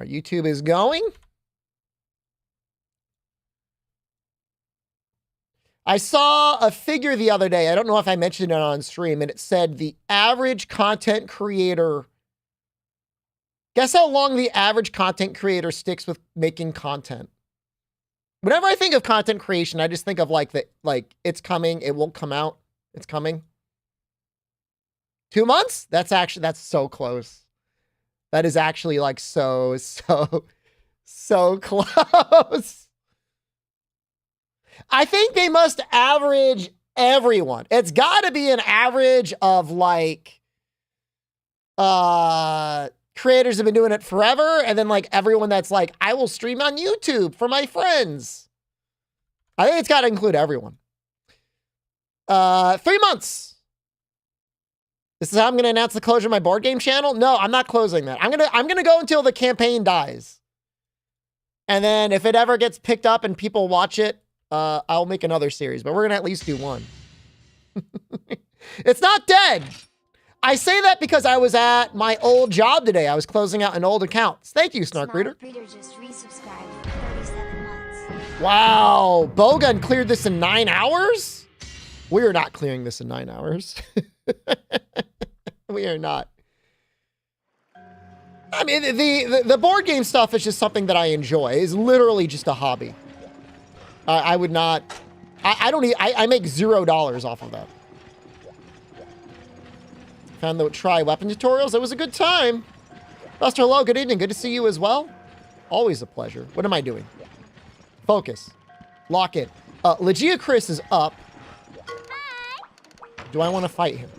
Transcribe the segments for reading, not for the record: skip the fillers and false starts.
Our YouTube is going. I saw a figure the other day. I don't know if I mentioned it on stream, and it said the average content creator. Guess how long the average content creator sticks with making content? Whenever I think of content creation, I just think of like it's coming, it won't come out, it's coming. 2 months? That's so close. That is actually like so close. I think they must average everyone. It's got to be an average of like creators have been doing it forever, and then like everyone that's like, I will stream on YouTube for my friends. I think it's got to include everyone. 3 months. This is how I'm going to announce the closure of my board game channel. No, I'm not closing that. I'm gonna go until the campaign dies, and then if it ever gets picked up and people watch it, I'll make another series. But we're gonna at least do one. It's not dead. I say that because I was at my old job today. I was closing out an old account. Thank you, Snark Reader. Just resubscribed for 37 months. Wow, Bowgun cleared this in 9 hours? We are not clearing this in 9 hours. We are not. I mean, the board game stuff is just something that I enjoy. It's literally just a hobby. I would not. I make $0 off of that. Found the try weapon tutorials. It was a good time. Buster, hello. Good evening. Good to see you as well. Always a pleasure. What am I doing? Focus. Lock in. Legia Chris is up. Do I want to fight him?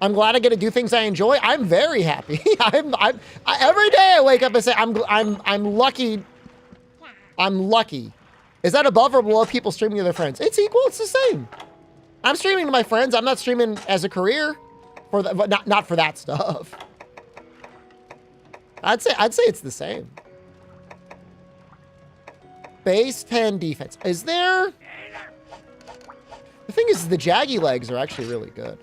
I'm glad I get to do things I enjoy. I'm very happy. Every day I wake up and say I'm lucky. I'm lucky. Is that above or below people streaming to their friends? It's equal. It's the same. I'm streaming to my friends. I'm not streaming as a career, for the, but not for that stuff. I'd say it's the same. Base 10 defense. Is there? The thing is, the Jaggy legs are actually really good.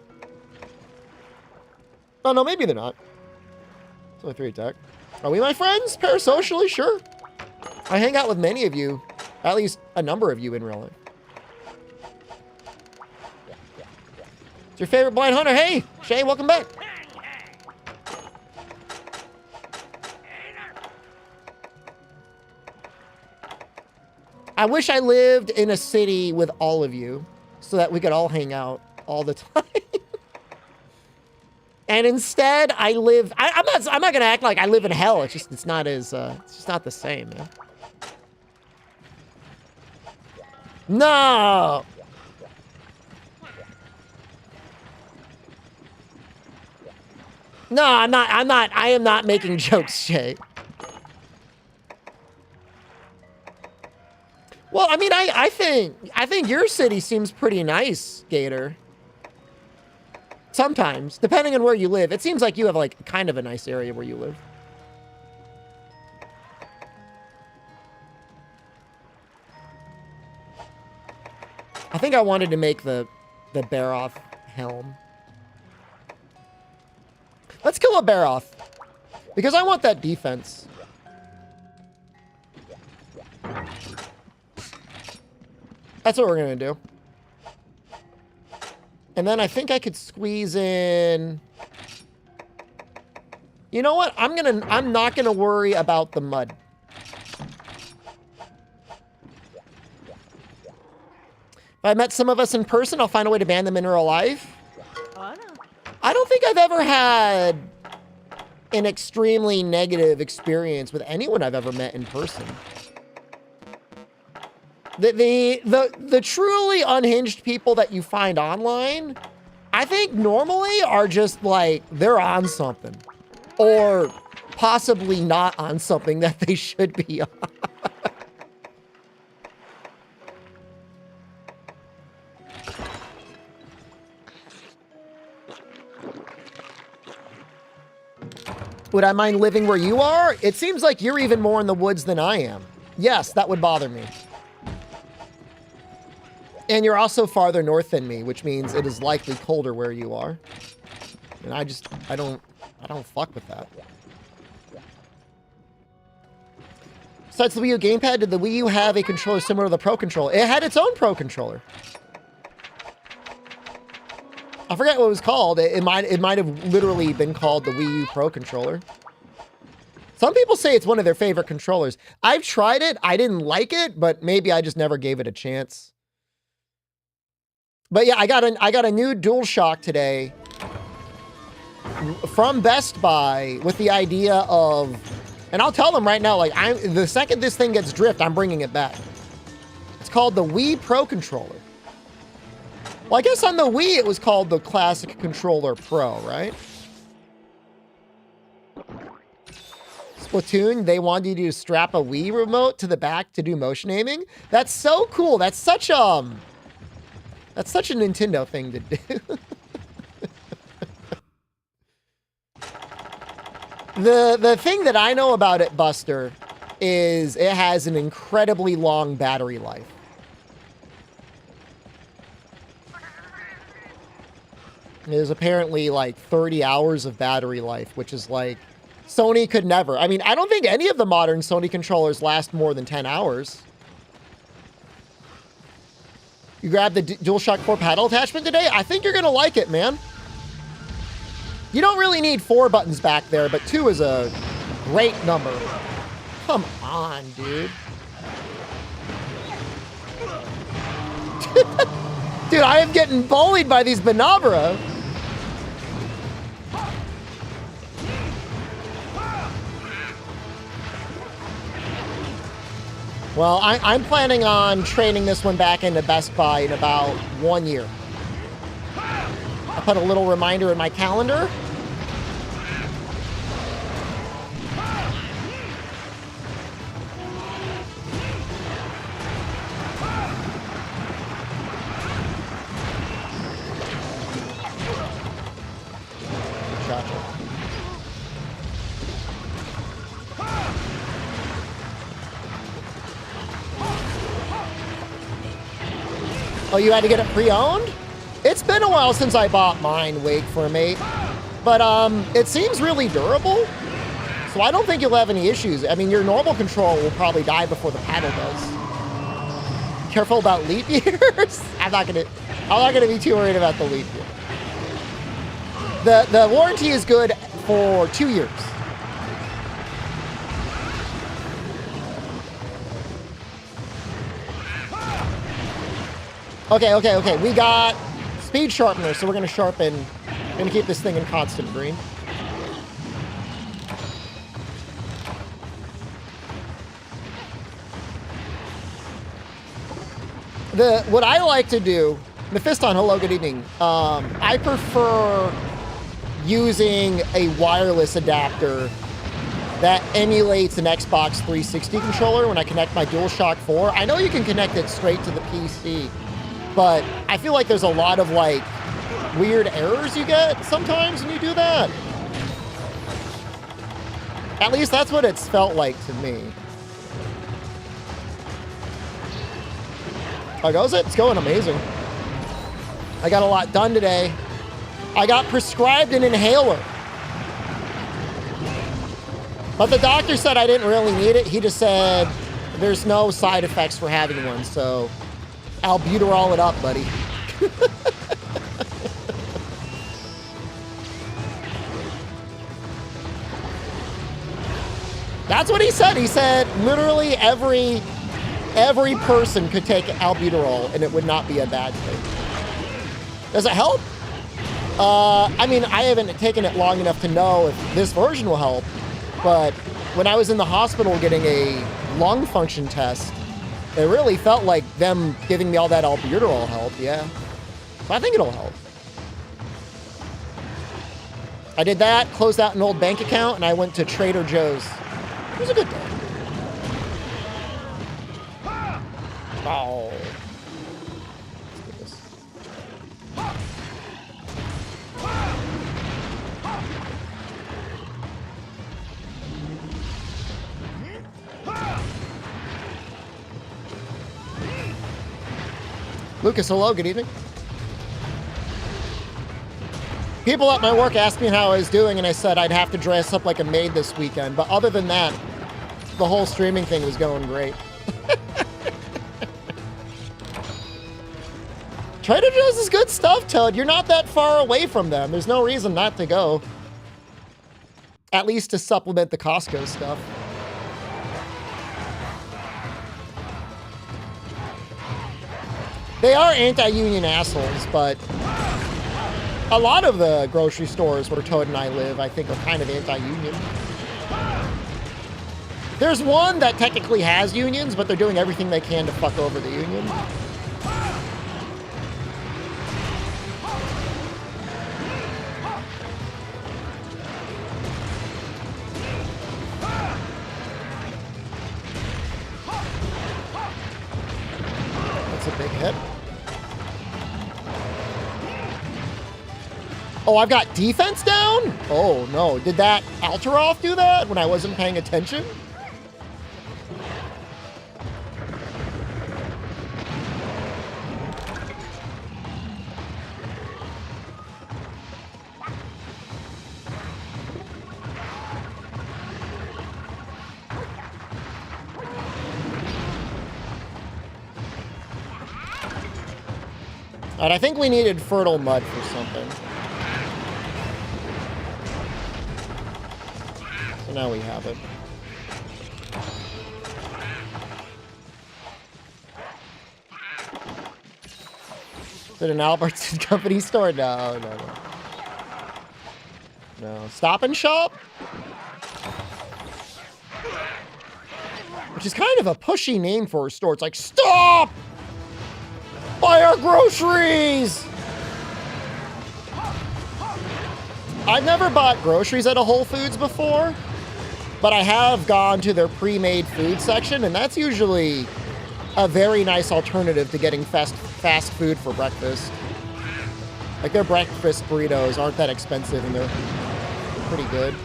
Oh no, maybe they're not. It's only 3 attack. Are we my friends? Parasocially, sure. I hang out with many of you, at least a number of you in real life. It's your favorite blind hunter. Hey, Shay, welcome back. I wish I lived in a city with all of you so that we could all hang out all the time. And instead, I live. I'm not gonna act like I live in hell. It's just not as. It's just not the same, man. No. No, I'm not. I am not making jokes, Shay. Well, I mean, I think your city seems pretty nice, Gator. Sometimes, depending on where you live. It seems like you have like kind of a nice area where you live. I think I wanted to make the Baroth helm. Let's kill a Baroth, because I want that defense. That's what we're gonna do. And then I think I could squeeze in. You know what? I'm not gonna worry about the mud. If I met some of us in person, I'll find a way to ban them in real life. I don't think I've ever had an extremely negative experience with anyone I've ever met in person. The truly unhinged people that you find online, I think normally are just like, they're on something. Or possibly not on something that they should be on. Would I mind living where you are? It seems like you're even more in the woods than I am. Yes, that would bother me. And you're also farther north than me, which means it is likely colder where you are. And I don't fuck with that. Besides the Wii U gamepad, did the Wii U have a controller similar to the Pro Controller? It had its own Pro Controller. I forget what it was called. It might have literally been called the Wii U Pro Controller. Some people say it's one of their favorite controllers. I've tried it. I didn't like it, but maybe I just never gave it a chance. But yeah, I got a new DualShock today from Best Buy with the idea of, and I'll tell them right now, like the second this thing gets drift, I'm bringing it back. It's called the Wii Pro Controller. Well, I guess on the Wii it was called the Classic Controller Pro, right? Splatoon, they wanted you to strap a Wii remote to the back to do motion aiming. That's so cool. That's such a Nintendo thing to do. The thing that I know about it, Buster, is it has an incredibly long battery life. There's apparently like 30 hours of battery life, which is like, Sony could never. I mean, I don't think any of the modern Sony controllers last more than 10 hours. You grabbed the DualShock 4 paddle attachment today? I think you're going to like it, man. You don't really need 4 buttons back there, but 2 is a great number. Come on, dude. Dude, I am getting bullied by these Benabra. Well, I'm planning on training this one back into Best Buy in about 1 year. I put a little reminder in my calendar. Gotcha. Oh, you had to get it pre-owned? It's been a while since I bought mine, Wake for me. But it seems really durable. So I don't think you'll have any issues. I mean, your normal control will probably die before the paddle does. Careful about leap years. I'm not gonna be too worried about the leap year. The warranty is good for 2 years. Okay. We got speed sharpener, so we're gonna keep this thing in constant green. What I like to do, Mephiston, hello, good evening. I prefer using a wireless adapter that emulates an Xbox 360 controller when I connect my DualShock 4. I know you can connect it straight to the PC, but I feel like there's a lot of like weird errors you get sometimes when you do that. At least that's what it's felt like to me. How goes it? It's going amazing. I got a lot done today. I got prescribed an inhaler. But the doctor said I didn't really need it. He just said there's no side effects for having one, so albuterol it up, buddy. That's what he said. He said literally every person could take albuterol and it would not be a bad thing. Does it help? I mean, I haven't taken it long enough to know if this version will help, but when I was in the hospital getting a lung function test, it really felt like them giving me all that albuterol helped, yeah. So I think it'll help. I did that, closed out an old bank account, and I went to Trader Joe's. It was a good day. Oh. Let's do this. Lucas, hello, good evening. People at my work asked me how I was doing, and I said I'd have to dress up like a maid this weekend. But other than that, the whole streaming thing was going great. Trader Joe's is good stuff, Toad. You're not that far away from them. There's no reason not to go. At least to supplement the Costco stuff. They are anti-union assholes, but a lot of the grocery stores where Toad and I live, I think, are kind of anti-union. There's one that technically has unions, but they're doing everything they can to fuck over the union. That's a big hit. Oh, I've got defense down? Oh, no. Did that Alteroff do that when I wasn't paying attention? All right, I think we needed fertile mud for something. So now we have it. Is it an Albertson Company store? No. No. Stop and Shop? Which is kind of a pushy name for a store. It's like, stop! Buy our groceries! I've never bought groceries at a Whole Foods before, but I have gone to their pre-made food section, and that's usually a very nice alternative to getting fast food for breakfast. Like, their breakfast burritos aren't that expensive, and they're pretty good.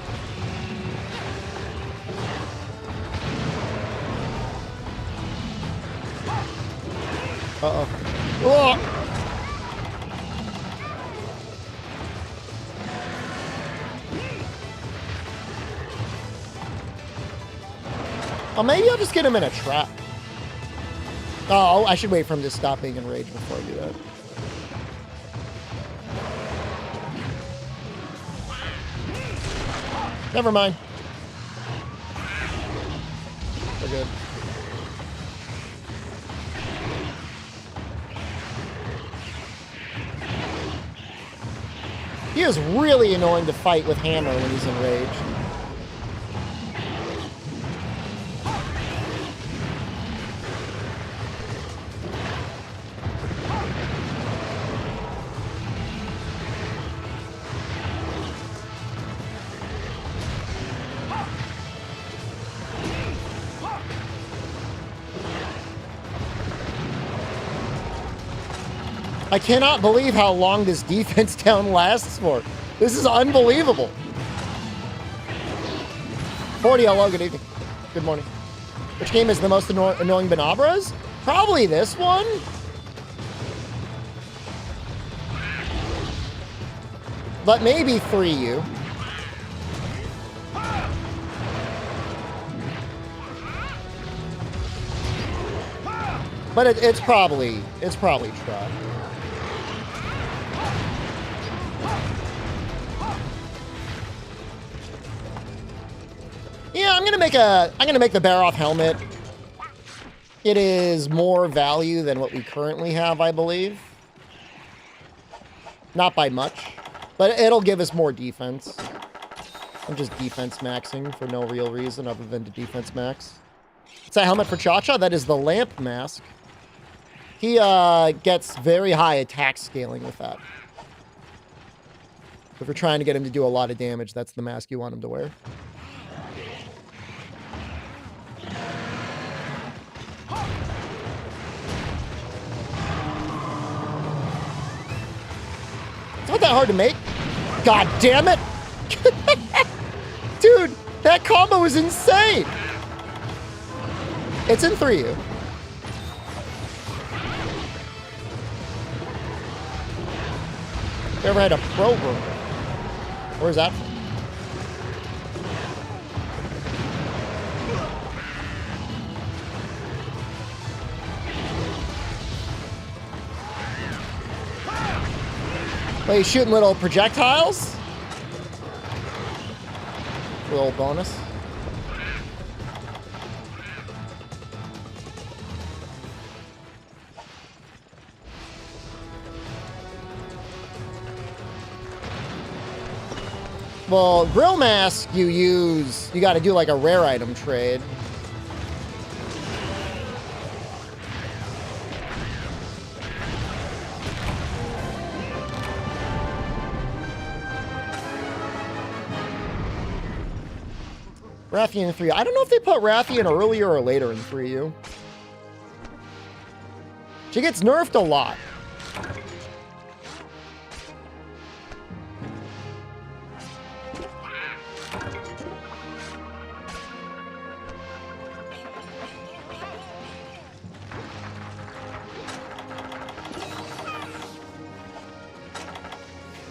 Uh-oh. Oh! Oh, maybe I'll just get him in a trap. Oh, I should wait for him to stop being enraged before I do that. Never mind. We're good. He is really annoying to fight with Hammer when he's enraged. I cannot believe how long this defense down lasts for. This is unbelievable. 40, hello, good evening. Good morning. Which game is the most annoying Benabras? Probably this one. But maybe 3U. But it's probably Truck. Yeah, I'm gonna make the bear off helmet. It is more value than what we currently have, I believe. Not by much, but it'll give us more defense. I'm just defense maxing for no real reason other than to defense max. It's a helmet for Cha-Cha. That is the lamp mask. He gets very high attack scaling with that. If you're trying to get him to do a lot of damage, that's the mask you want him to wear. It's not that hard to make. God damn it! Dude, that combo is insane! It's in 3U. You ever had a pro room? Where's that from? Oh, he's shooting little projectiles? A little bonus. Well, grill mask you got to do like a rare item trade. Rathian in 3U. I don't know if they put Rathian earlier or later in 3U. She gets nerfed a lot.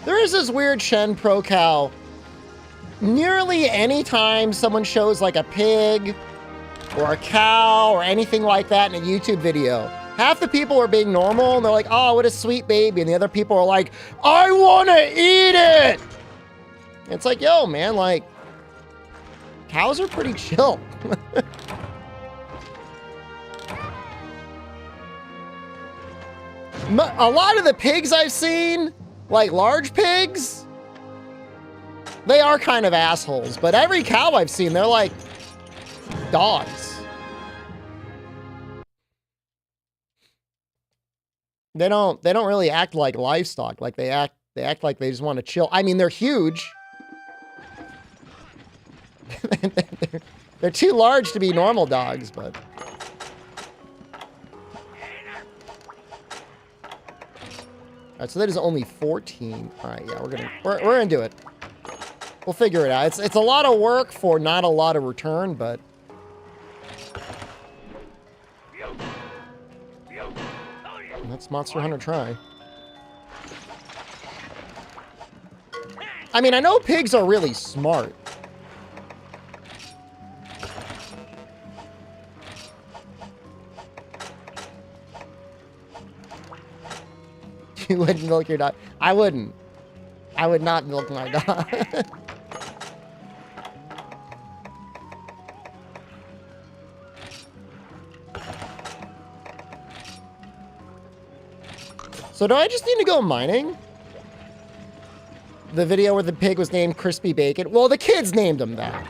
There is this weird Shen Pro Cow. Nearly any time someone shows like a pig or a cow or anything like that in a YouTube video, half the people are being normal and they're like, oh, what a sweet baby. And the other people are like, I want to eat it. It's like, yo, man, like, cows are pretty chill. A lot of the pigs I've seen, like large pigs, they are kind of assholes, but every cow I've seen, they're like dogs. They don't really act like livestock. Like they act like they just want to chill. I mean, they're huge. They're too large to be normal dogs, but all right, so that is only 14. All right, yeah, we're gonna do it. We'll figure it out. It's a lot of work for not a lot of return, but that's Monster Hunter try. I mean, I know pigs are really smart. You wouldn't milk your dog. I wouldn't. I would not milk my dog. So do I just need to go mining? The video where the pig was named Crispy Bacon? Well, the kids named him that.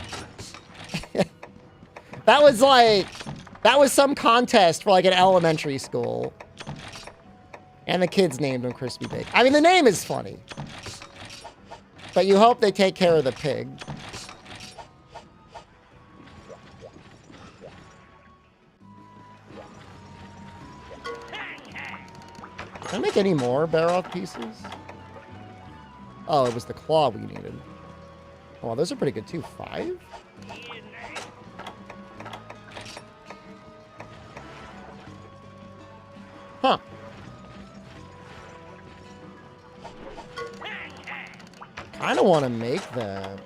That was some contest for like an elementary school. And the kids named him Crispy Bacon. I mean, the name is funny. But you hope they take care of the pig. Can I make any more Barroth pieces? Oh, it was the claw we needed. Oh, well, those are pretty good too. 5? Huh. Kind of want to make them,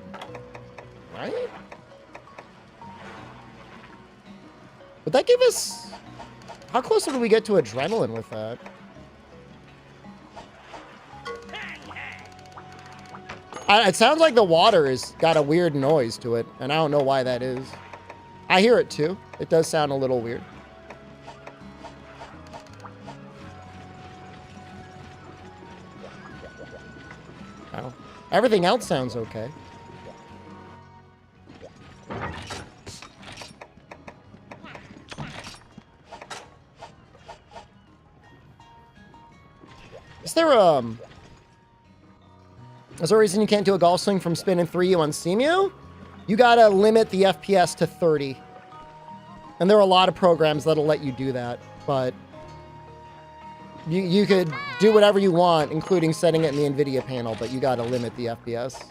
right? Would that give us... How close would we get to adrenaline with that? It sounds like the water has got a weird noise to it, and I don't know why that is. I hear it too. It does sound a little weird. Oh. Everything else sounds okay. Is there a reason you can't do a golf swing from spin in 3U on Cemu? You gotta limit the FPS to 30. And there are a lot of programs that'll let you do that, but you could do whatever you want, including setting it in the NVIDIA panel, but you gotta limit the FPS.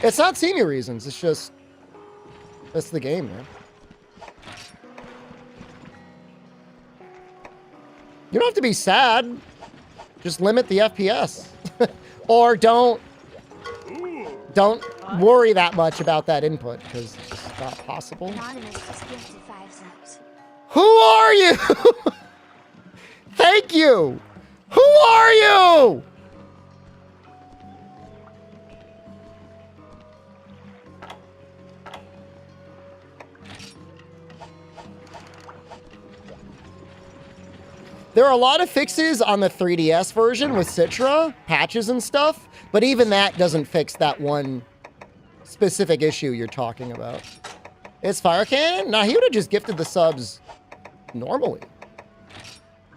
It's not Cemu reasons, it's just, that's the game, man. You don't have to be sad. Just limit the FPS. Or don't worry that much about that input, because it's just not possible. Anonymous just gifted 5 subs. Who are you? Thank you. Who are you? There are a lot of fixes on the 3DS version with Citra, patches and stuff, but even that doesn't fix that one specific issue you're talking about. It's Fire Cannon? Nah, he would have just gifted the subs normally.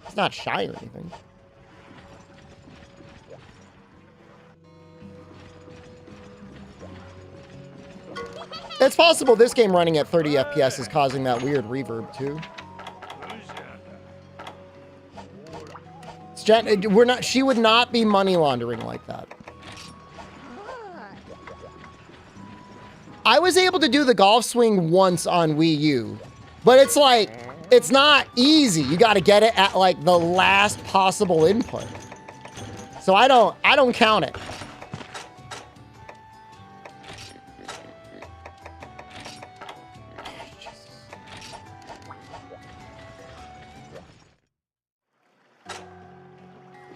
He's not shy or anything. It's possible this game running at 30 FPS is causing that weird reverb too. She would not be money laundering like that. I was able to do the golf swing once on Wii U, but it's like, it's not easy. You got to get it at like the last possible input. So I don't count it.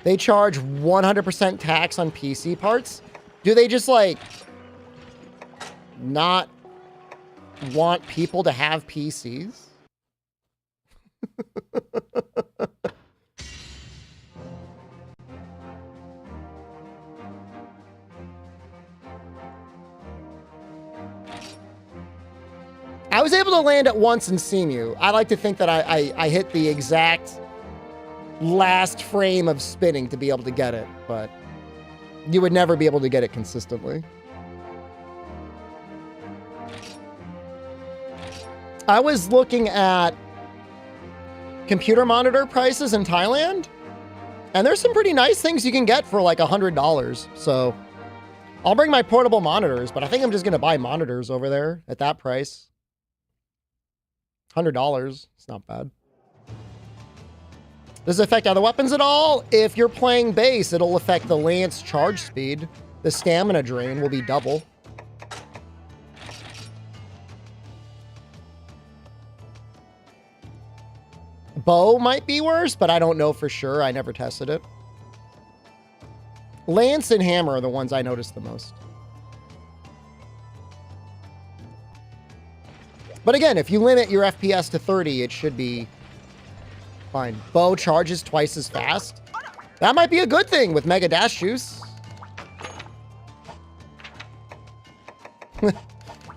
They charge 100% tax on PC parts. Do they just like not want people to have PCs? I was able to land it once in Seamew. I like to think that I hit the exact last frame of spinning to be able to get it, but you would never be able to get it consistently. I was looking at computer monitor prices in Thailand, and there's some pretty nice things you can get for like $100. So I'll bring my portable monitors, but I think I'm just going to buy monitors over there at that price. $100. It's not bad. Does it affect other weapons at all? If you're playing base, it'll affect the lance charge speed. The stamina drain will be double. Bow might be worse, but I don't know for sure. I never tested it. Lance and hammer are the ones I noticed the most. But again, if you limit your FPS to 30, it should be fine. Bow charges twice as fast. That might be a good thing with Mega Dash Juice.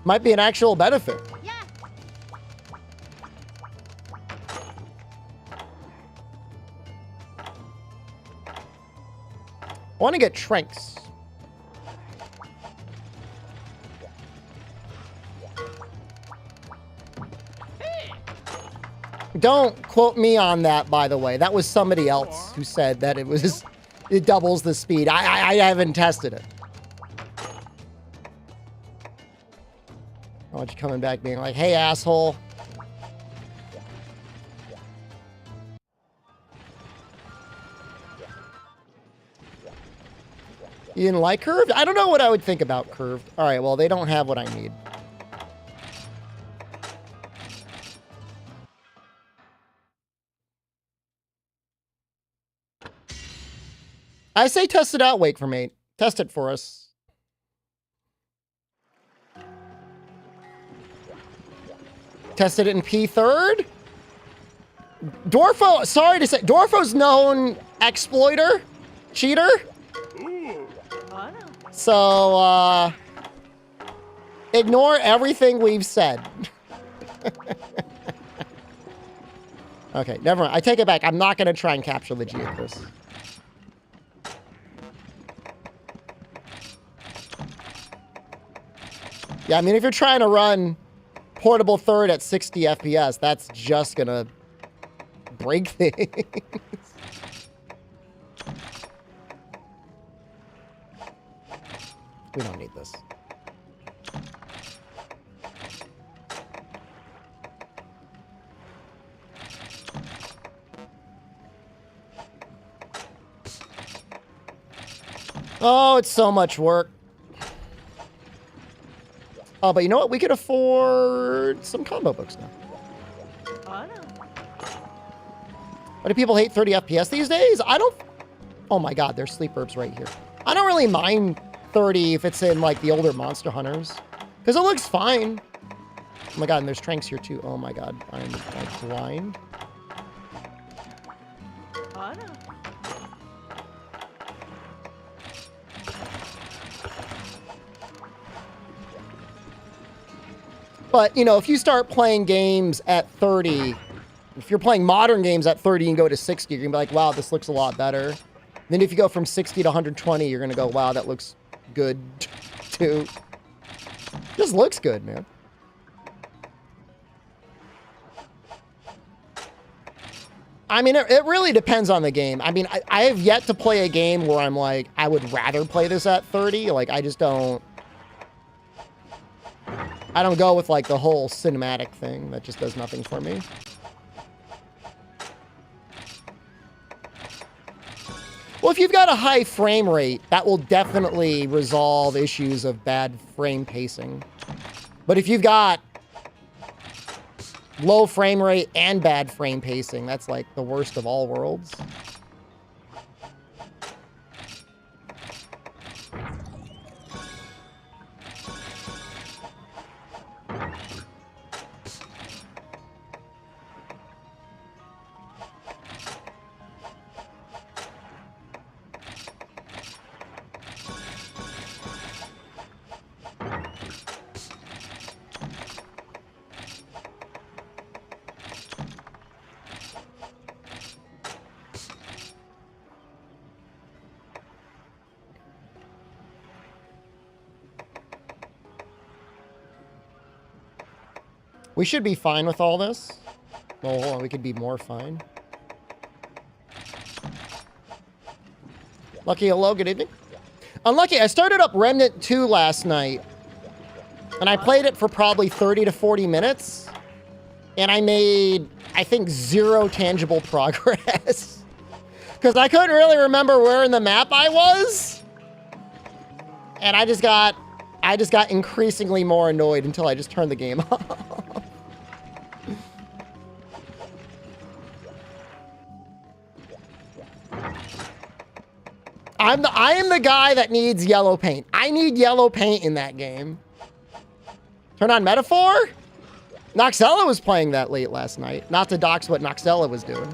Might be an actual benefit. Yeah. I want to get Tranks. Don't quote me on that, by the way. That was somebody else who said that it doubles the speed. I haven't tested it. I want you coming back being like, hey, asshole. You didn't like curved? I don't know what I would think about curved. All right, well, they don't have what I need. I say test it out, Wake for Mate. Test it for us. Tested it in P3rd. Dwarfo, sorry to say, Dwarfo's known exploiter, cheater. So, ignore everything we've said. Okay, never mind. I take it back. I'm not going to try and capture the G of this. Yeah, I mean, if you're trying to run portable third at 60 FPS, that's just going to break things. We don't need this. Oh, it's so much work. Oh, but you know what? We could afford some combo books now. Why do people hate 30 FPS these days? I don't... Oh my god, there's sleep herbs right here. I don't really mind 30 if it's in, like, the older Monster Hunters. Because it looks fine. Oh my god, and there's Tranks here too. Oh my god, I'm blind. But, you know, if you start playing games at 30, if you're playing modern games at 30 and go to 60, you're going to be like, wow, this looks a lot better. Then if you go from 60 to 120, you're going to go, wow, that looks good too. Just looks good, man. I mean, it really depends on the game. I mean, I have yet to play a game where I'm like, I would rather play this at 30. Like, I just don't... I don't go with, like, the whole cinematic thing. That just does nothing for me. Well, if you've got a high frame rate, that will definitely resolve issues of bad frame pacing. But if you've got low frame rate and bad frame pacing, that's, like, the worst of all worlds. We should be fine with all this. Oh, hold on, we could be more fine. Lucky, hello, good evening. Unlucky, I started up Remnant 2 last night. And I played it for probably 30 to 40 minutes. And I made, I think, 0 tangible progress. Because I couldn't really remember where in the map I was. And I just got increasingly more annoyed until I just turned the game off. I am the guy that needs yellow paint. I need yellow paint in that game. Turn on Metaphor? Noxella was playing that late last night. Not to dox what Noxella was doing.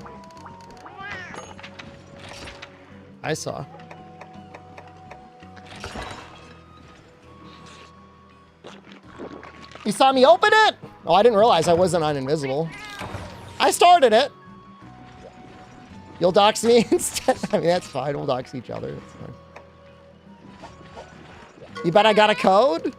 I saw. You saw me open it? Oh, I didn't realize I wasn't on invisible. I started it. You'll dox me instead? I mean, that's fine. We'll dox each other. That's fine. You bet I got a code?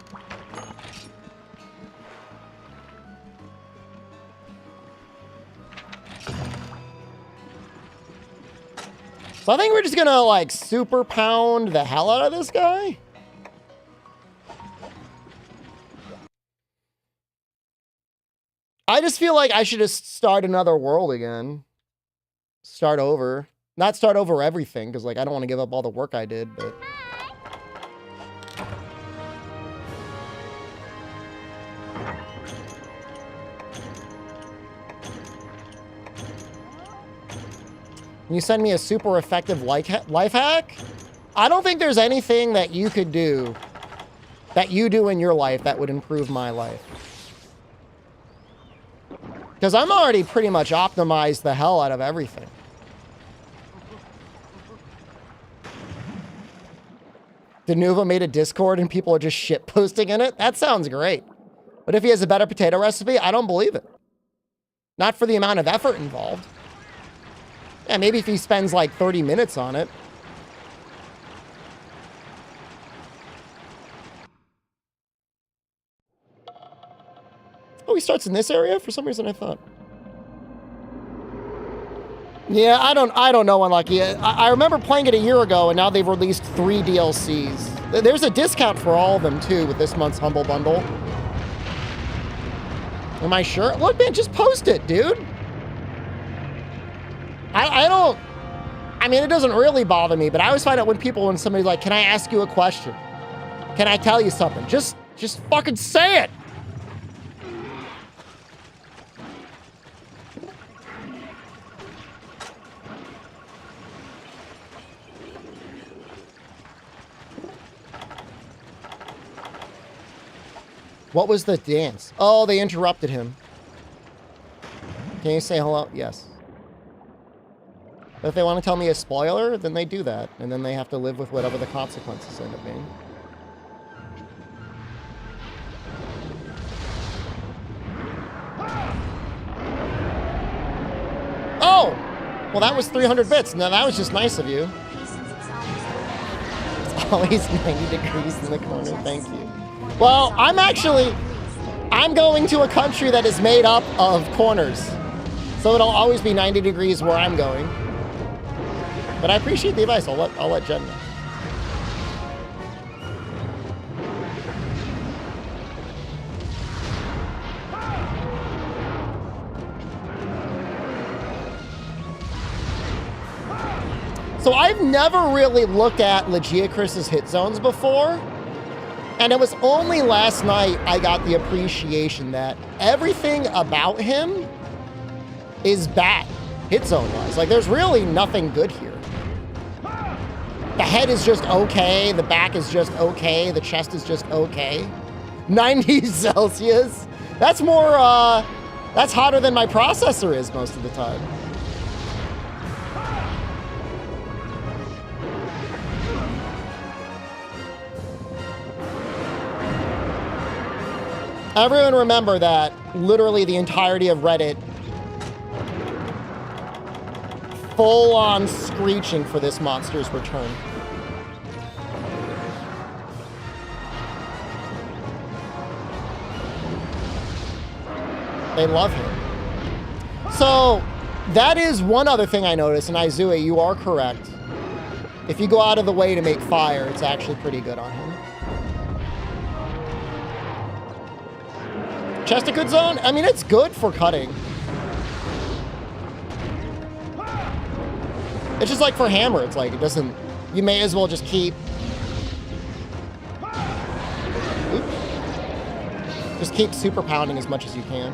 So I think we're just gonna, like, super pound the hell out of this guy. I just feel like I should just start another world again. Start over. Not start over everything, because, like, I don't want to give up all the work I did, but... Can you send me a super effective life hack? I don't think there's anything that you could do, that you do in your life, that would improve my life. Because I'm already pretty much optimized the hell out of everything. Denuva made a Discord and people are just shit posting in it? That sounds great. But if he has a better potato recipe, I don't believe it. Not for the amount of effort involved. Yeah, maybe if he spends like 30 minutes on it. Oh, he starts in this area? For some reason I thought. Yeah, I don't know, Unlucky. I remember playing it a year ago, and now they've released 3 DLCs. There's a discount for all of them, too, with this month's Humble Bundle. Am I sure? Look, man, just post it, dude. I don't... I mean, it doesn't really bother me, but I always find out when somebody's like, can I ask you a question? Can I tell you something? Just fucking say it! What was the dance? Oh, they interrupted him. Can you say hello? Yes. But if they want to tell me a spoiler, then they do that. And then they have to live with whatever the consequences end up being. Oh! Well, that was 300 bits. No, that was just nice of you. It's always 90 degrees in the corner. Thank you. Well, I'm going to a country that is made up of corners. So it'll always be 90 degrees where I'm going. But I appreciate the advice. I'll let Jen know. So I've never really looked at Legiacris's hit zones before. And it was only last night I got the appreciation that everything about him is bad, hit zone wise. Like, there's really nothing good here. The head is just okay. The back is just okay. The chest is just okay. 90 Celsius. That's more, that's hotter than my processor is most of the time. Everyone remember that literally the entirety of Reddit full on screeching for this monster's return. They love him. So that is one other thing I noticed, and Izue, you are correct. If you go out of the way to make fire, it's actually pretty good on him. Chest a good zone? I mean, it's good for cutting. It's just like for hammer, it's like, it doesn't, you may as well just keep. Oops. Just keep super pounding as much as you can.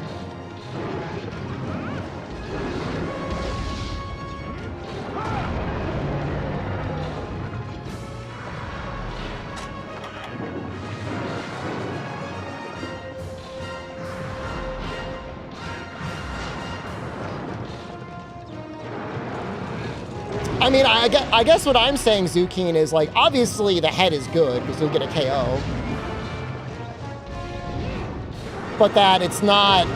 I mean, I guess what I'm saying, Zukin, is like, obviously the head is good because you'll get a KO. But that it's not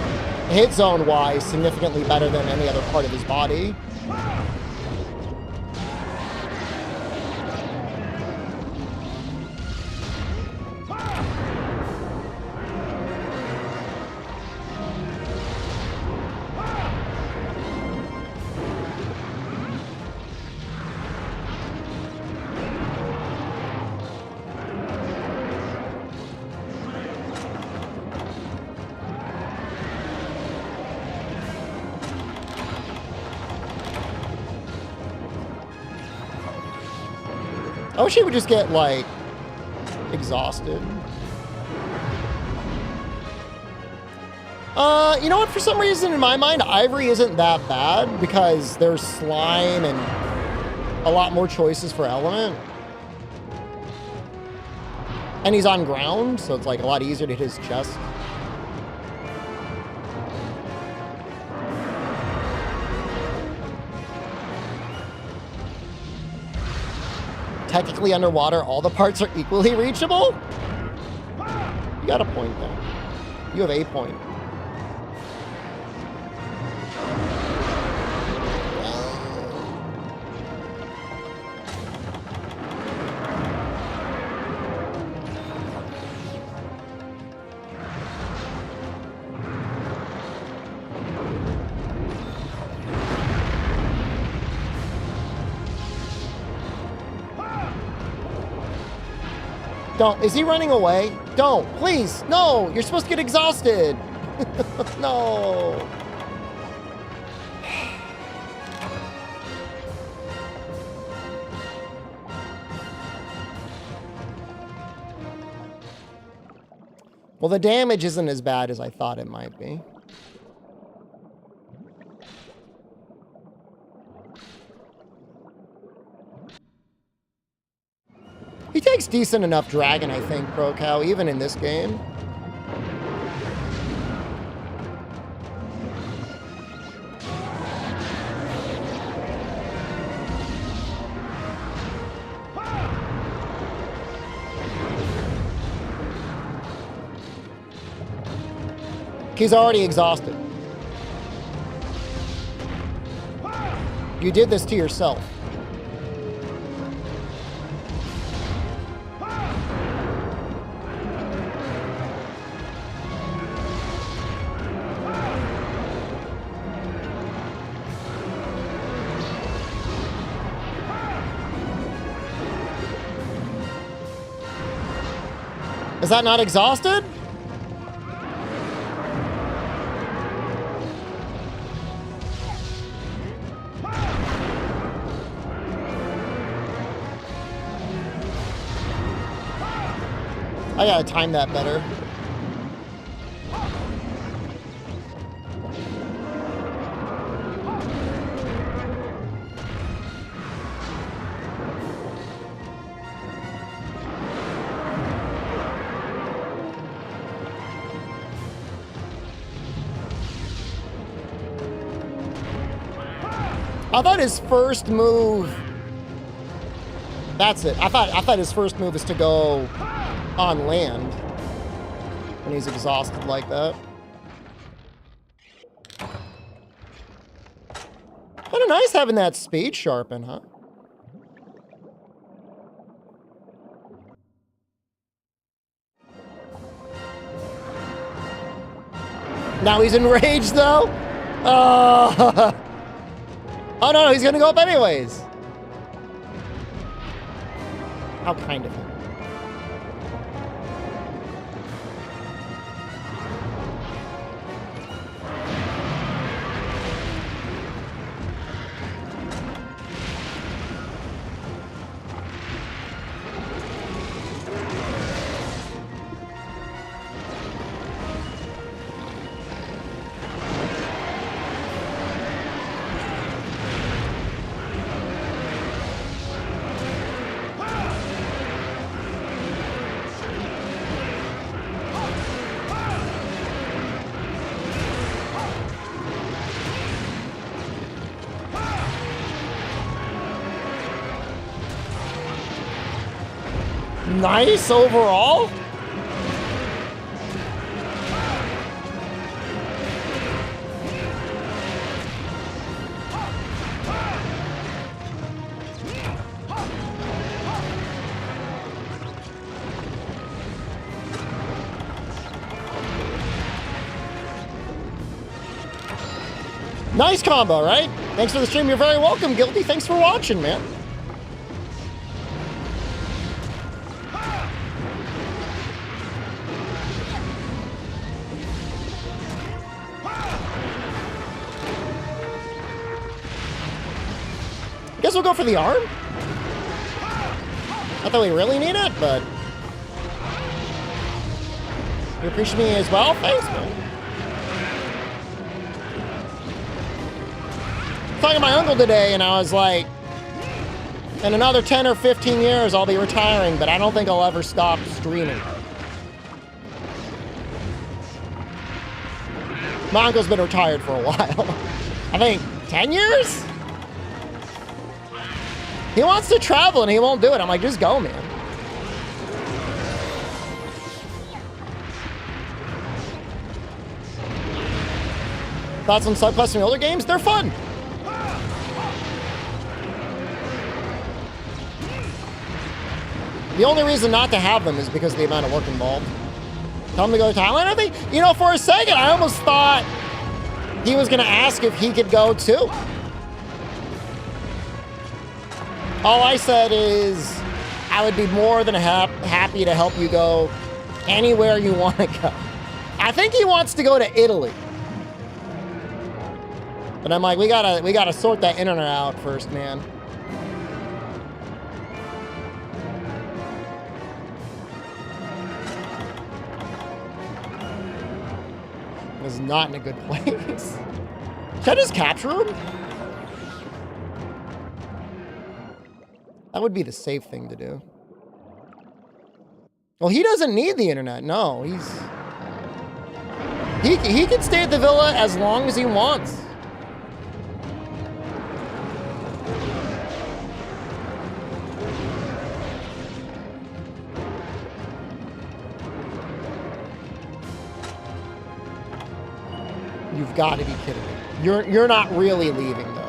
hit zone wise significantly better than any other part of his body. I wish he would just get, like, exhausted. You know what? For some reason, in my mind, Ivory isn't that bad because there's slime and a lot more choices for element. And he's on ground, so it's, like, a lot easier to hit his chest. Technically underwater, all the parts are equally reachable? You got a point there. You have a point. Don't. Is he running away? Don't. Please. No. You're supposed to get exhausted. No. Well, the damage isn't as bad as I thought it might be. He takes decent enough dragon, I think, ProCow, even in this game. He's already exhausted. You did this to yourself. Is that not exhausted? I gotta time that better. I thought his first move. That's it. I thought his first move is to go on land when he's exhausted like that. Kind of nice having that speed sharpen, huh? Now he's enraged though. Oh. Oh no, he's gonna go up anyways. How kind of him. Nice overall. Nice combo, right? Thanks for the stream. You're very welcome, Guilty. Thanks for watching, man. Guess we'll go for the arm. Not that we really need it, but you appreciate me as well. Thanks, man. Talking to my uncle today, and I was like, in another 10 or 15 years, I'll be retiring, but I don't think I'll ever stop streaming. My uncle's been retired for a while. I think 10 years? He wants to travel and he won't do it. I'm like, just go, man. Thoughts on subclass and older games? They're fun. The only reason not to have them is because of the amount of work involved. Tell him to go to Thailand, I think. You know, for a second, I almost thought he was going to ask if he could go too. All I said is I would be more than happy to help you go anywhere you want to go. I think he wants to go to Italy. But I'm like, we gotta sort that internet out first, man. Is not in a good place. Should I just capture him? That would be the safe thing to do. Well, he doesn't need the internet. No, he can stay at the villa as long as he wants. You've got to be kidding me. You're not really leaving though.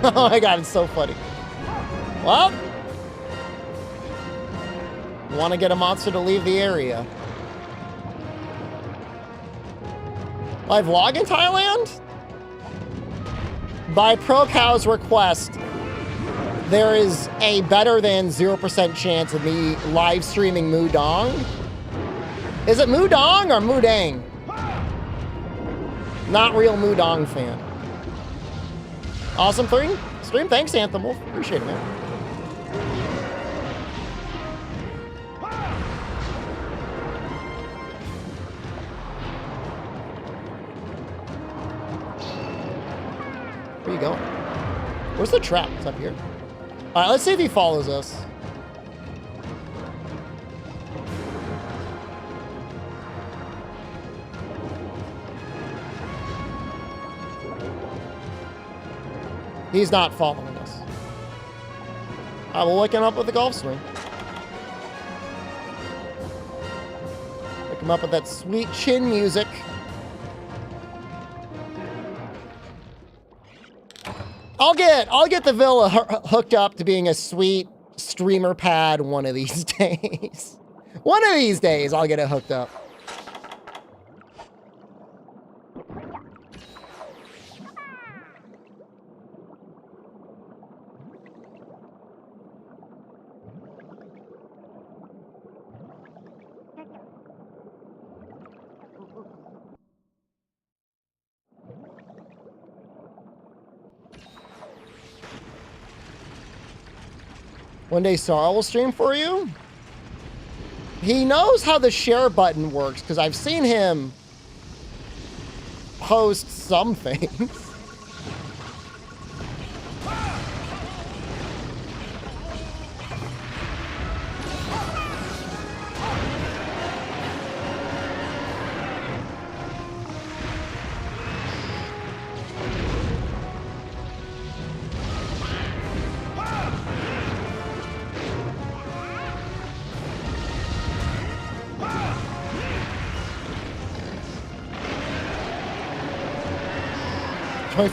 Oh my god, it's so funny. Well, want to get a monster to leave the area. Live vlog in Thailand? By ProCow's request, there is a better than 0% chance of me live streaming Mudong. Is it Mudong or Mudang? Not real Mudong fan. Awesome stream. Thanks, Anthem Wolf. Appreciate it, man. Where you going? Where's the trap? It's up here. All right, let's see if he follows us. He's not following us. I will look him up with the golf swing. Look him up with that sweet chin music. I'll get the villa hooked up to being a sweet streamer pad one of these days. One of these days, I'll get it hooked up. One day Sarl will stream for you. He knows how the share button works because I've seen him post some things.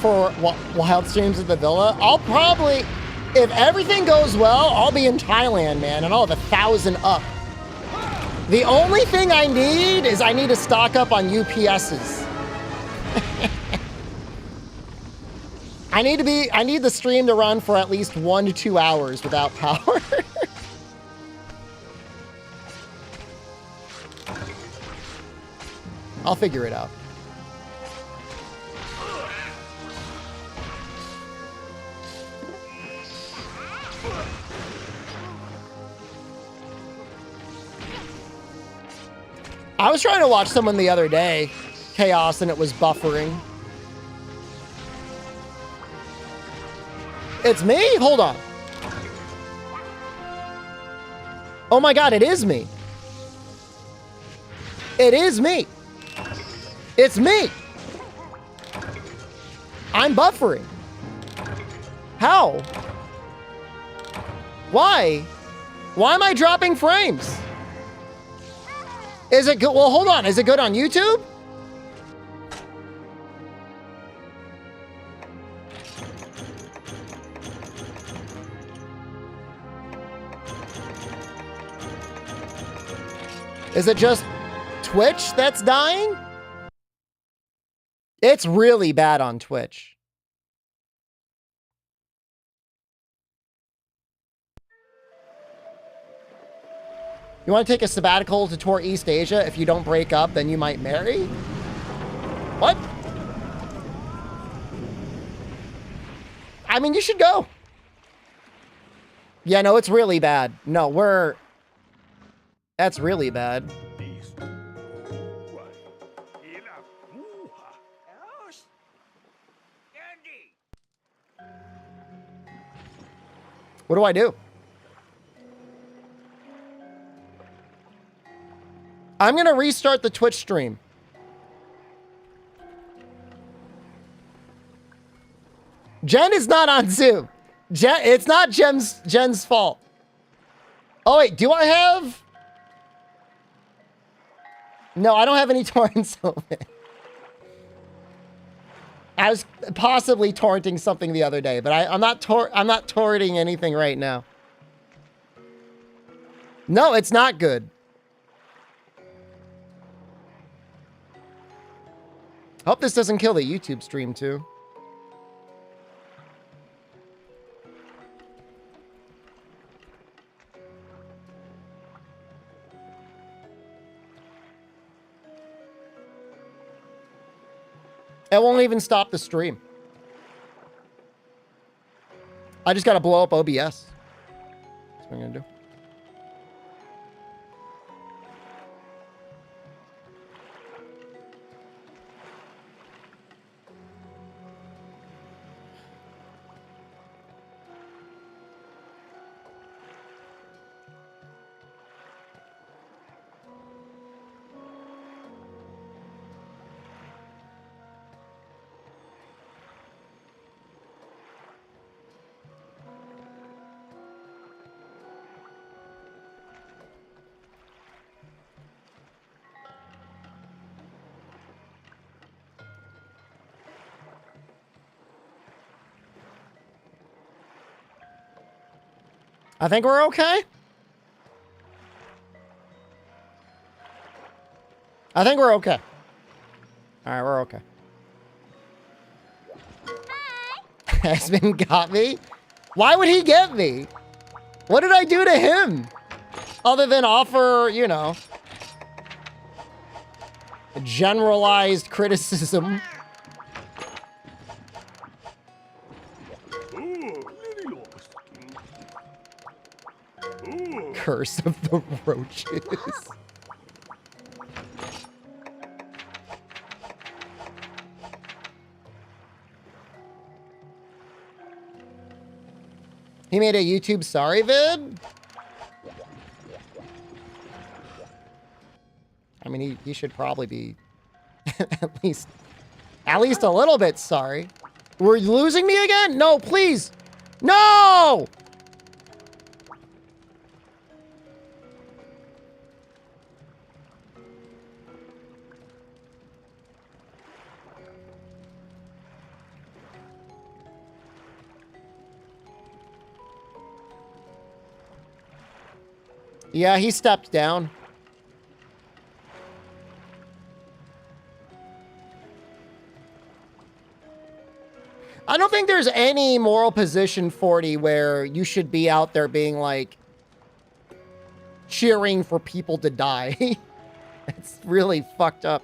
For wild streams at the villa. I'll probably, if everything goes well, I'll be in Thailand, man, and I'll have 1,000 up. The only thing I need is I need to stock up on UPSs. I need the stream to run for at least 1 to 2 hours without power. I'll figure it out. I was trying to watch someone the other day, Chaos, and it was buffering. It's me? Hold on. Oh my god, it is me. It is me. It's me. I'm buffering. How? Why? Why am I dropping frames? Is it good? Well, hold on. Is it good on YouTube? Is it just Twitch that's dying? It's really bad on Twitch. You want to take a sabbatical to tour East Asia? If you don't break up, then you might marry? What? I mean, you should go. Yeah, no, it's really bad. No, that's really bad. What do I do? I'm going to restart the Twitch stream. Jen is not on Zoom. It's not Jen's fault. Oh, wait. Do I have No, I don't have any torrents open. I was possibly torrenting something the other day, but I'm not torrenting anything right now. No, it's not good. Hope this doesn't kill the YouTube stream too. It won't even stop the stream. I just got to blow up OBS. That's what I'm going to do. I think we're okay. I think we're okay. All right, we're okay. Has-been got me? Why would he get me? What did I do to him? Other than offer, you know, a generalized criticism. Curse of the roaches. He made a YouTube sorry vid? I mean, he should probably be at least a little bit sorry. We're losing me again? No, please. No! Yeah, he stepped down. I don't think there's any moral position, 40, where you should be out there being like cheering for people to die. It's really fucked up.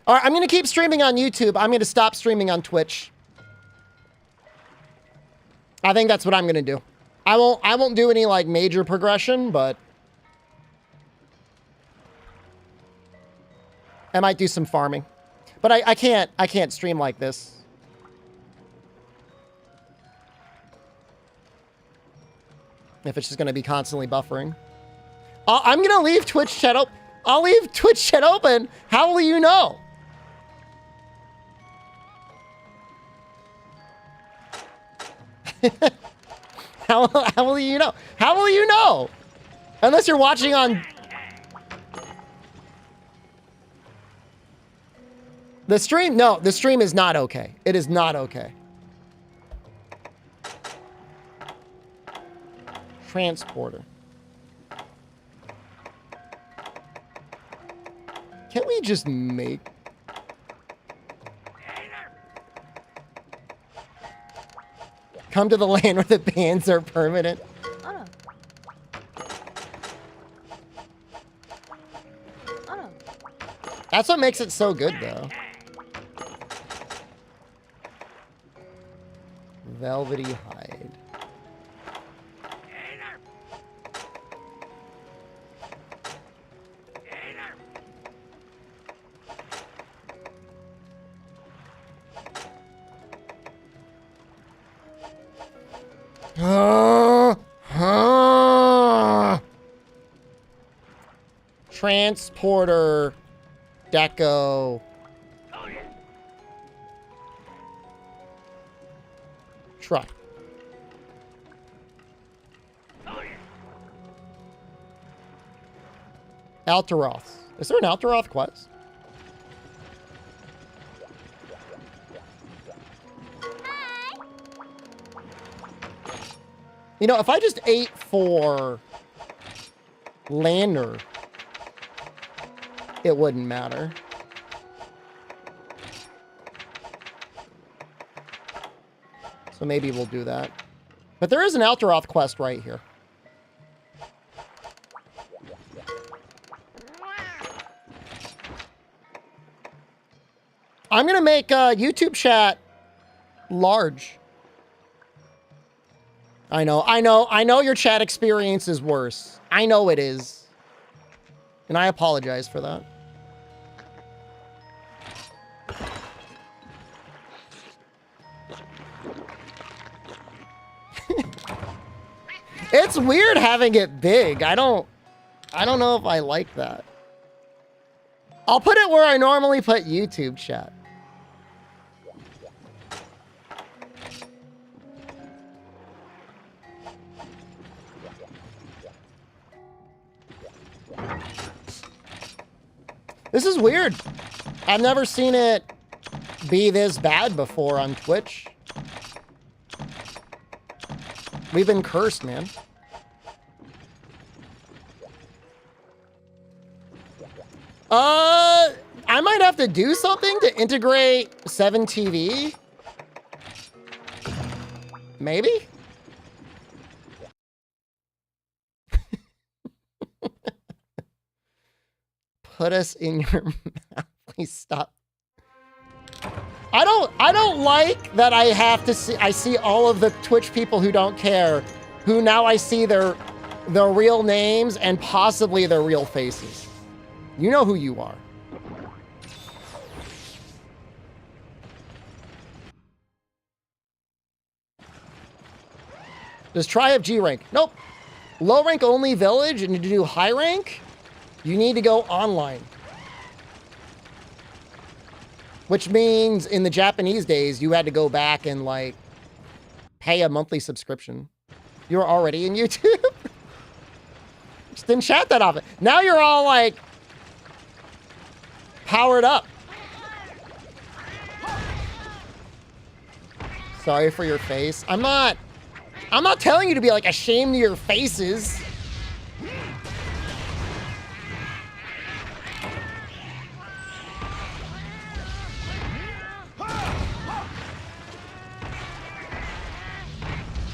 All right, I'm going to keep streaming on YouTube. I'm going to stop streaming on Twitch. I think that's what I'm going to do. I won't do any like major progression, but I might do some farming. But I can't stream like this. If it's just going to be constantly buffering. I'm going to leave Twitch chat open. I'll leave Twitch chat open. How will you know? How will you know? How will you know? Unless you're watching on... The stream? No, the stream is not okay. It is not okay. Transporter. Can't we just make... Come to the land where the bans are permanent. Oh. Oh. That's what makes it so good, though. Velvety hide. Transporter. Deco. Try. Alteroth. Is there an Alteroth quest? You know, if I just ate for Lander, it wouldn't matter. So maybe we'll do that. But there is an Alteroth quest right here. I'm going to make YouTube chat large. I know your chat experience is worse. I know it is. And I apologize for that. It's weird having it big. I don't know if I like that. I'll put it where I normally put YouTube chat. This is weird. I've never seen it be this bad before on Twitch. We've been cursed, man. I might have to do something to integrate 7TV. Maybe? Put us in your mouth. Please stop. I don't like that I have to see, I see all of the Twitch people who don't care, who now I see their real names and possibly their real faces. You know who you are. Does Triumph G rank? Nope. Low rank only village, and to do high rank, you need to go online. Which means in the Japanese days, you had to go back and like pay a monthly subscription. You were already in YouTube. Just didn't chat that often. Now you're all like powered up. Sorry for your face. I'm not telling you to be like ashamed of your faces.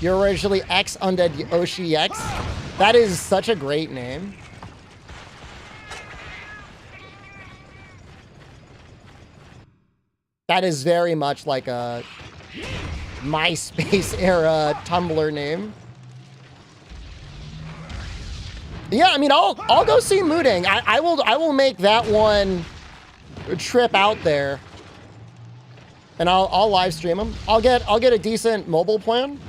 You're originally X Undead Yoshi X. That is such a great name. That is very much like a MySpace era Tumblr name. Yeah, I mean, I'll go see Mooding. I will make that one trip out there, and I'll live stream them. I'll get a decent mobile plan.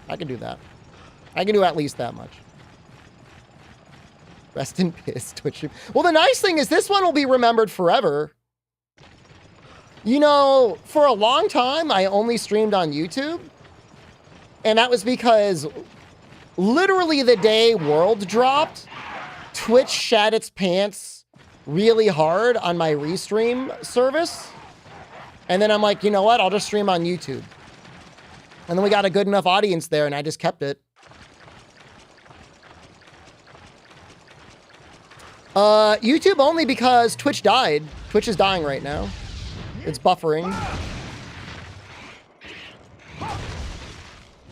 I can do that. I can do at least that much. Rest in peace, Twitch stream. Well, the nice thing is this one will be remembered forever. You know, for a long time, I only streamed on YouTube. And that was because literally the day World dropped, Twitch shat its pants really hard on my restream service. And then I'm like, you know what? I'll just stream on YouTube. And then we got a good enough audience there, and I just kept it. YouTube only because Twitch died. Twitch is dying right now. It's buffering.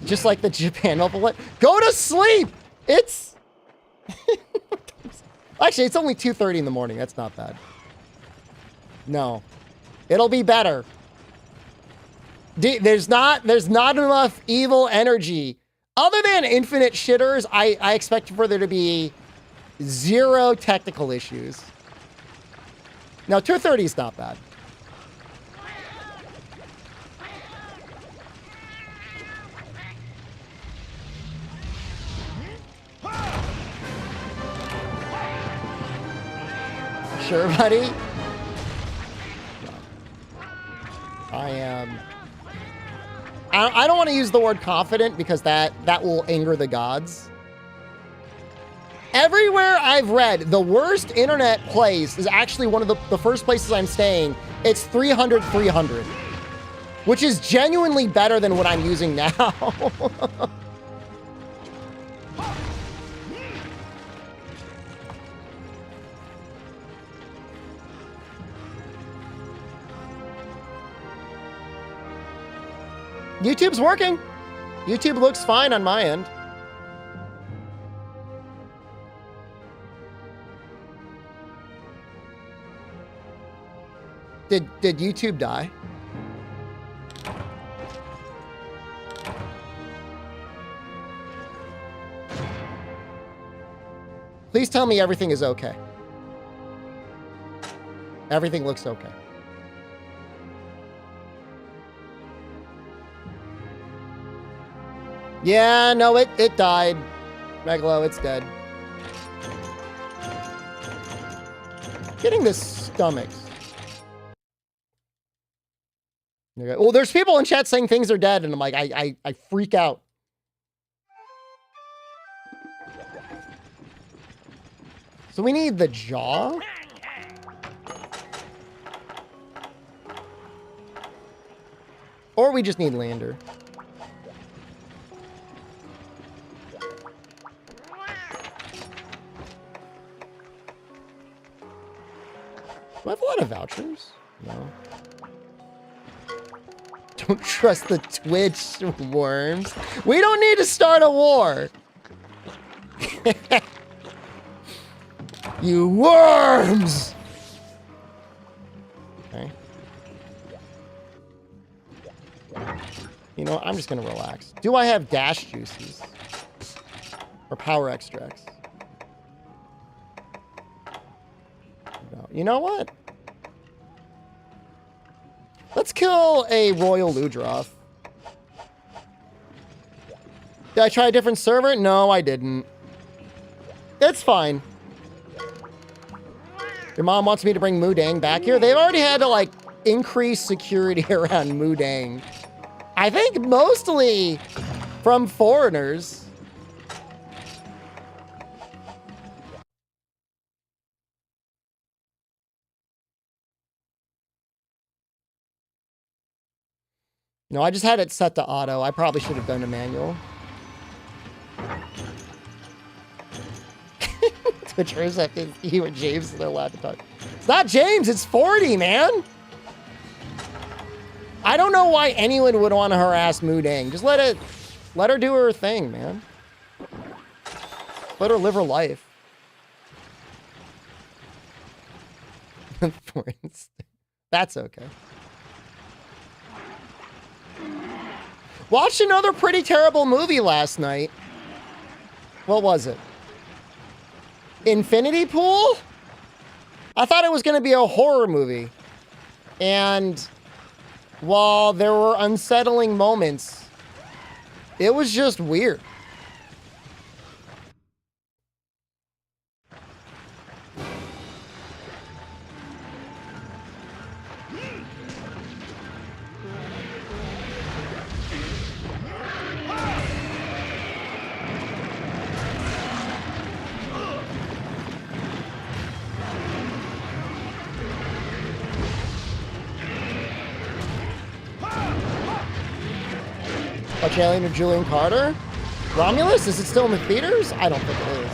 Just like the Japan Open. Go to sleep! It's... Actually, it's only 2:30 in the morning. That's not bad. No. It'll be better. There's not enough evil energy. Other than infinite shitters, I expect for there to be zero technical issues. Now, 2:30 is not bad. sure, buddy? I am... I don't want to use the word confident because that will anger the gods. Everywhere I've read, the worst internet place is actually one of the first places I'm staying. It's 300, 300, which is genuinely better than what I'm using now. YouTube's working. YouTube looks fine on my end. Did YouTube die? Please tell me everything is okay. Everything looks okay. Yeah, no, it died. Megalo, it's dead. Getting the stomachs. Well, there's people in chat saying things are dead, and I'm like, I freak out. So we need the jaw. Or we just need Lander. Do I have a lot of vouchers? No. Don't trust the Twitch worms. We don't need to start a war. You worms! Okay. You know what? I'm just gonna relax. Do I have dash juices? Or power extracts? No. You know what? Let's kill a Royal Ludroth. Did I try a different server? No, I didn't. It's fine. Your mom wants me to bring Mudang back here. They've already had to, like, increase security around Mudang. I think mostly from foreigners. No, I just had it set to auto. I probably should have done a manual. Twitchers, I think you and James are allowed to talk. It's not James, it's 40, man. I don't know why anyone would want to harass Mudang. Just let her do her thing, man. Let her live her life. For instance. That's okay. Watched another pretty terrible movie last night. What was it? Infinity Pool? I thought it was going to be a horror movie. And while there were unsettling moments, it was just weird. Watch Alien or Julian Carter? Romulus? Is it still in the theaters? I don't think it is.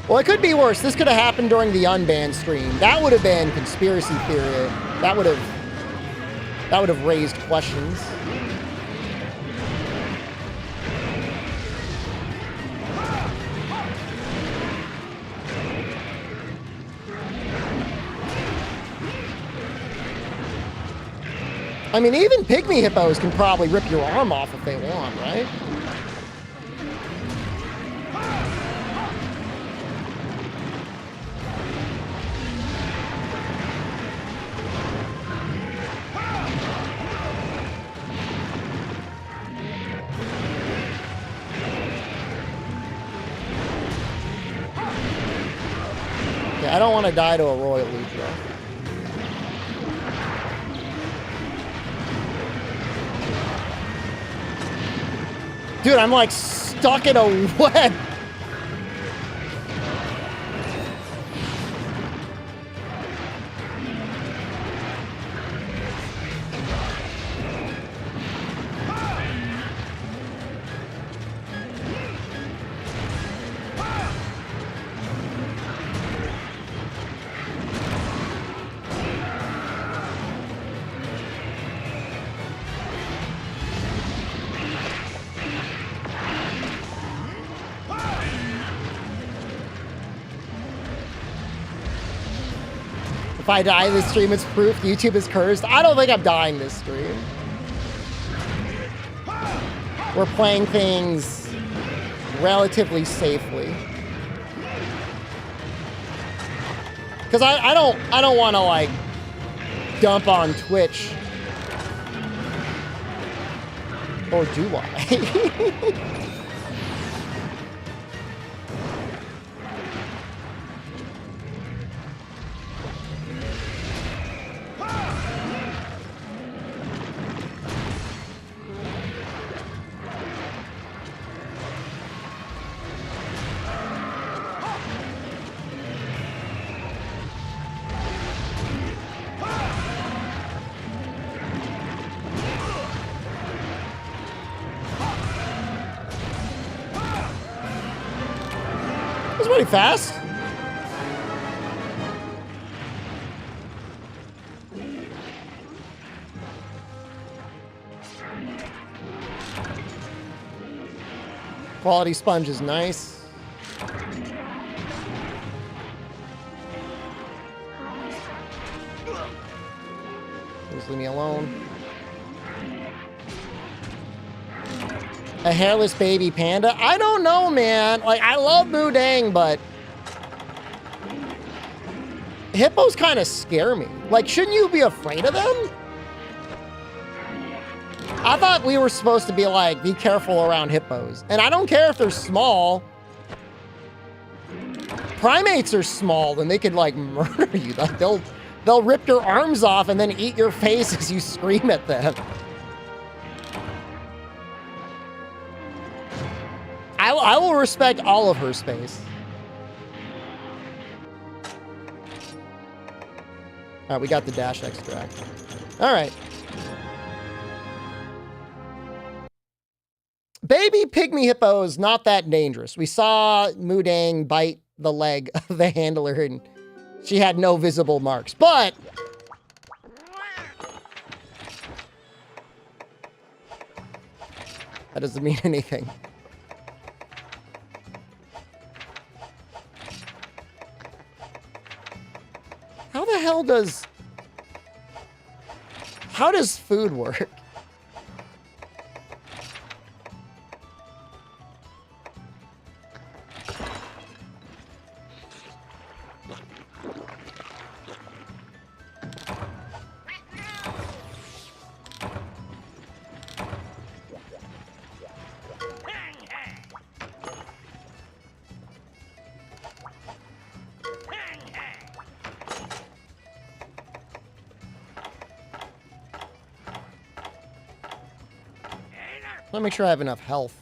Well, it could be worse. This could have happened during the unbanned stream. That would have been conspiracy theory. That would have raised questions. I mean, even pygmy hippos can probably rip your arm off if they want, right? I don't want to die to a royal loop though. Dude, I'm like stuck in a web. If I die this stream, it's proof YouTube is cursed. I don't think I'm dying this stream. We're playing things relatively safely. Because I don't want to like dump on Twitch. Or do I? Pretty fast. Quality sponge is nice. Please leave me alone. A hairless baby panda? I don't know, man. Like, I love Mudang, but hippos kind of scare me. Like, shouldn't you be afraid of them? I thought we were supposed to be like, be careful around hippos. And I don't care if they're small. Primates are small, and they could like murder you. Like, they'll rip your arms off and then eat your face as you scream at them. I will respect all of her space. All right, we got the dash extract. All right. Baby pygmy hippo is not that dangerous. We saw Mudang bite the leg of the handler and she had no visible marks, but that doesn't mean anything. How the hell does... How does food work? Let me make sure I have enough health.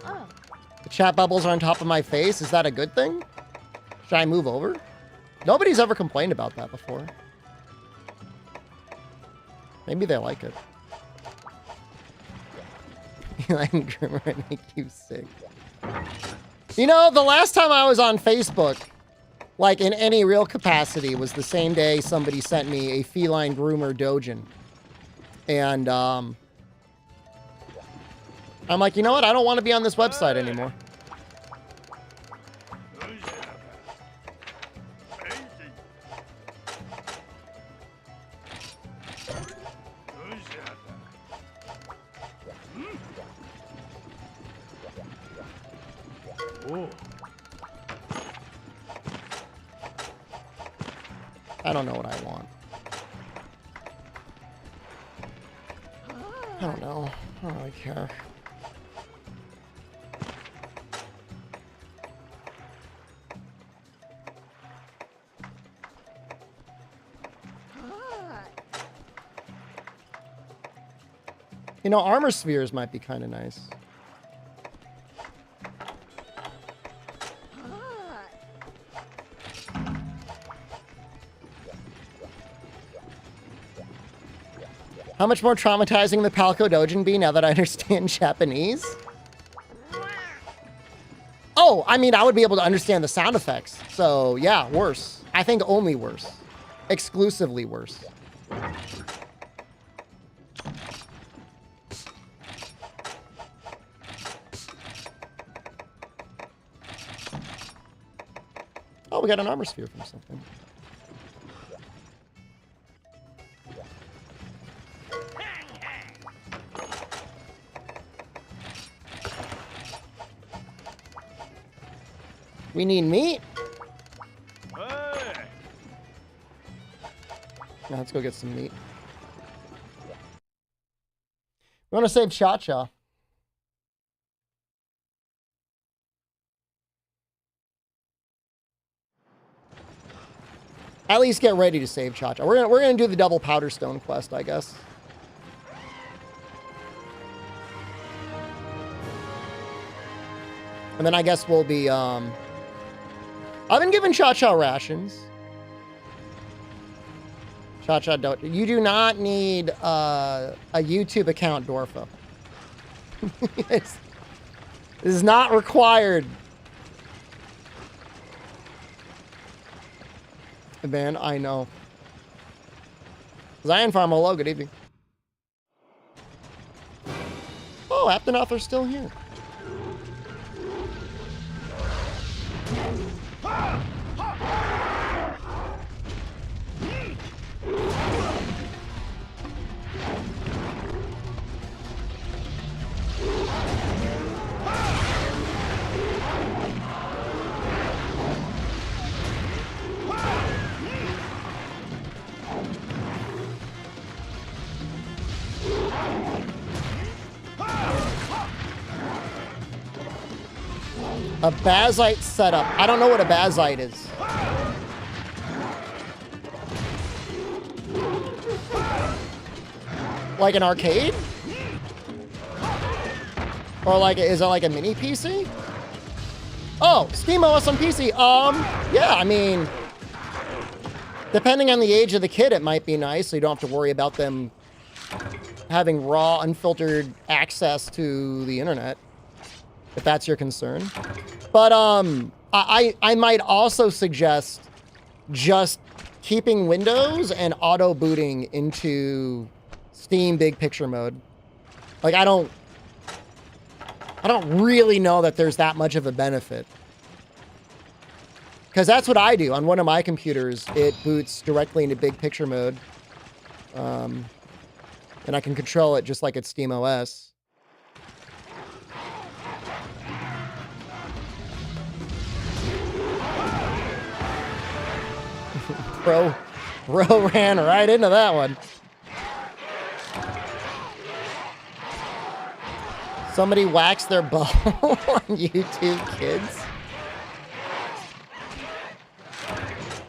Oh. The chat bubbles are on top of my face. Is that a good thing? Should I move over? Nobody's ever complained about that before. Maybe they like it. Eli and Grimmer make you sick. You know, the last time I was on Facebook, like in any real capacity, was the same day somebody sent me a feline groomer dojin. And I'm like, you know what? I don't want to be on this website anymore. I don't know what I want. I don't know. I don't really care. You know, armor spheres might be kind of nice. How much more traumatizing the Palco Dojin be now that I understand Japanese? Oh, I mean, I would be able to understand the sound effects. So, yeah, worse. I think only worse. Exclusively worse. Oh, we got an armor sphere from something. We need meat. Now let's go get some meat. We want to save Cha-Cha. At least get ready to save Cha-Cha. We're gonna do the double powder stone quest, I guess. And then I guess we'll be I've been given Cha-Cha rations. Cha-Cha don't. You do not need a YouTube account, Dorfa. This is not required. Man, I know. Zion Farm, hello, good evening. Oh, Aptonoth's still here. A Bazite setup. I don't know what a Bazite is. Like an arcade? Or like, is it like a mini PC? Oh, SteamOS on PC. Yeah, I mean, depending on the age of the kid, it might be nice, so you don't have to worry about them having raw, unfiltered access to the internet, if that's your concern. But I might also suggest just keeping Windows and auto booting into Steam Big Picture mode. Like, I don't really know that there's that much of a benefit. Because that's what I do on one of my computers. It boots directly into Big Picture mode. And I can control it just like it's SteamOS. Bro ran right into that one. Somebody waxed their ball on YouTube Kids.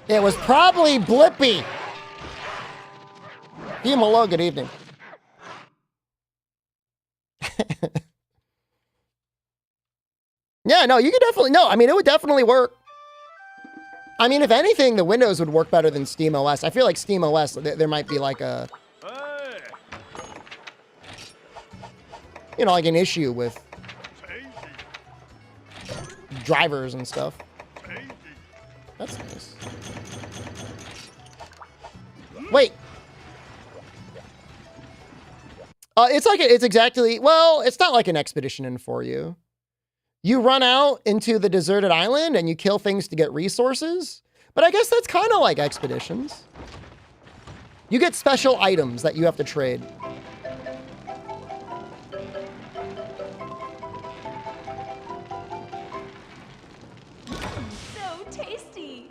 It was probably Blippi. Hello, good evening. Yeah, no, you could definitely, no, I mean, it would definitely work. I mean, if anything, the Windows would work better than SteamOS. I feel like SteamOS, there might be like a, you know, like an issue with drivers and stuff. That's nice. Wait. It's exactly, well, it's not like an expedition in for you. You run out into the deserted island and you kill things to get resources. But I guess that's kind of like expeditions. You get special items that you have to trade. So tasty.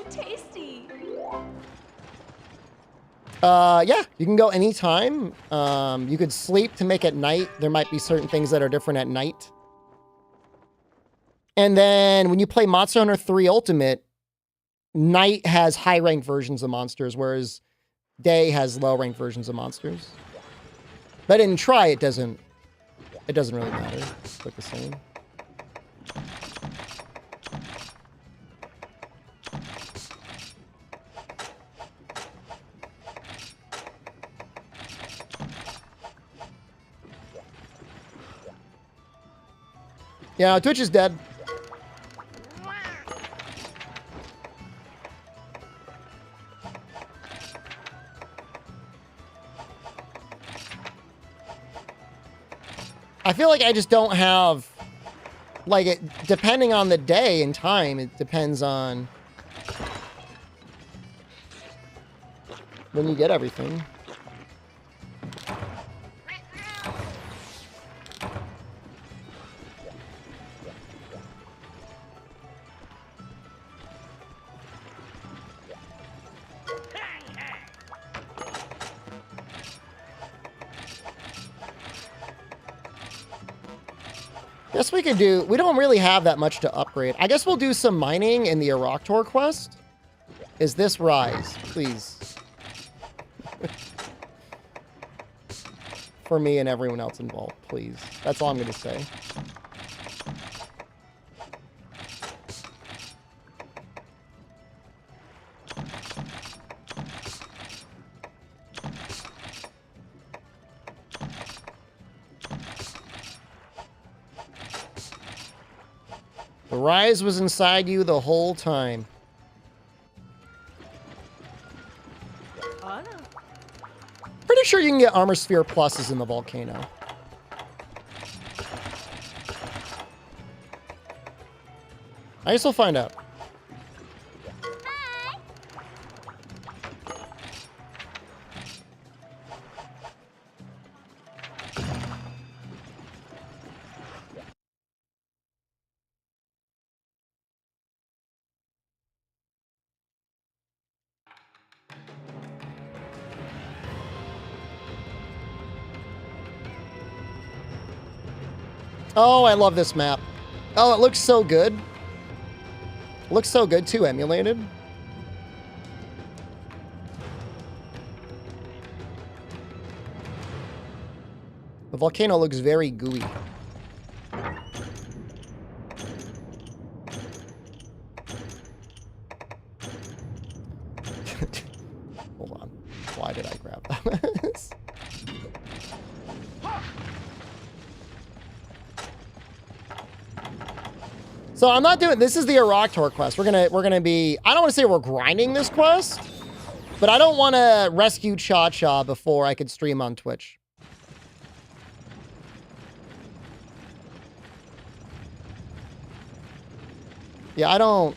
Tasty. Yeah, you can go anytime. You could sleep to make it night. There might be certain things that are different at night. And then when you play Monster Hunter 3 Ultimate, Night has high-ranked versions of monsters, whereas Day has low-ranked versions of monsters. But in Try, it doesn't really matter. It's like the same. Yeah, Twitch is dead. I feel like I just don't have, like, it, depending on the day and time, it depends on when you get everything. Guess we could do, we don't really have that much to upgrade. I guess we'll do some mining in the Aroctor quest. Is this Rise? Please. For me and everyone else involved, please. That's all I'm going to say. The Rise was inside you the whole time. Pretty sure you can get Armor Sphere pluses in the volcano. I guess we'll find out. Oh, I love this map. Oh, it looks so good. It looks so good too, emulated. The volcano looks very gooey. Hold on. Why did I grab that? So I'm not doing, this is the Aroctor quest. We're gonna be, I don't want to say we're grinding this quest, but I don't want to rescue Cha-Cha before I could stream on Twitch. Yeah, I don't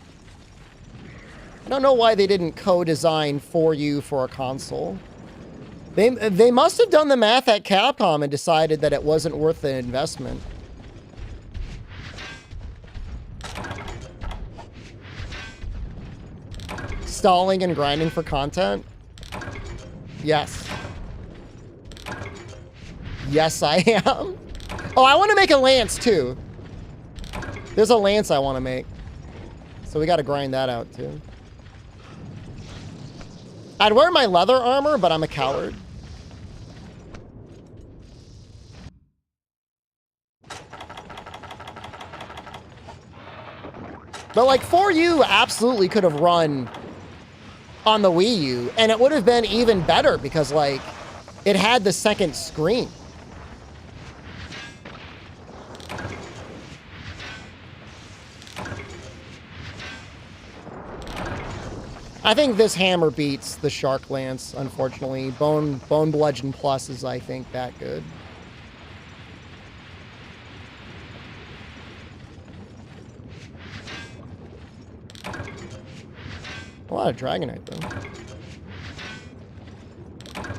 know why they didn't co-design for you for a console. They must have done the math at Capcom and decided that it wasn't worth the investment. Stalling and grinding for content? Yes. Yes, I am. Oh, I want to make a lance too. There's a lance I want to make. So we got to grind that out too. I'd wear my leather armor, but I'm a coward. But like 4U absolutely could have run on the Wii U, and it would have been even better because like it had the second screen. I think this hammer beats the Shark Lance, unfortunately. Bone Bludgeon Plus is, I think, that good. A lot of Dragonite, though.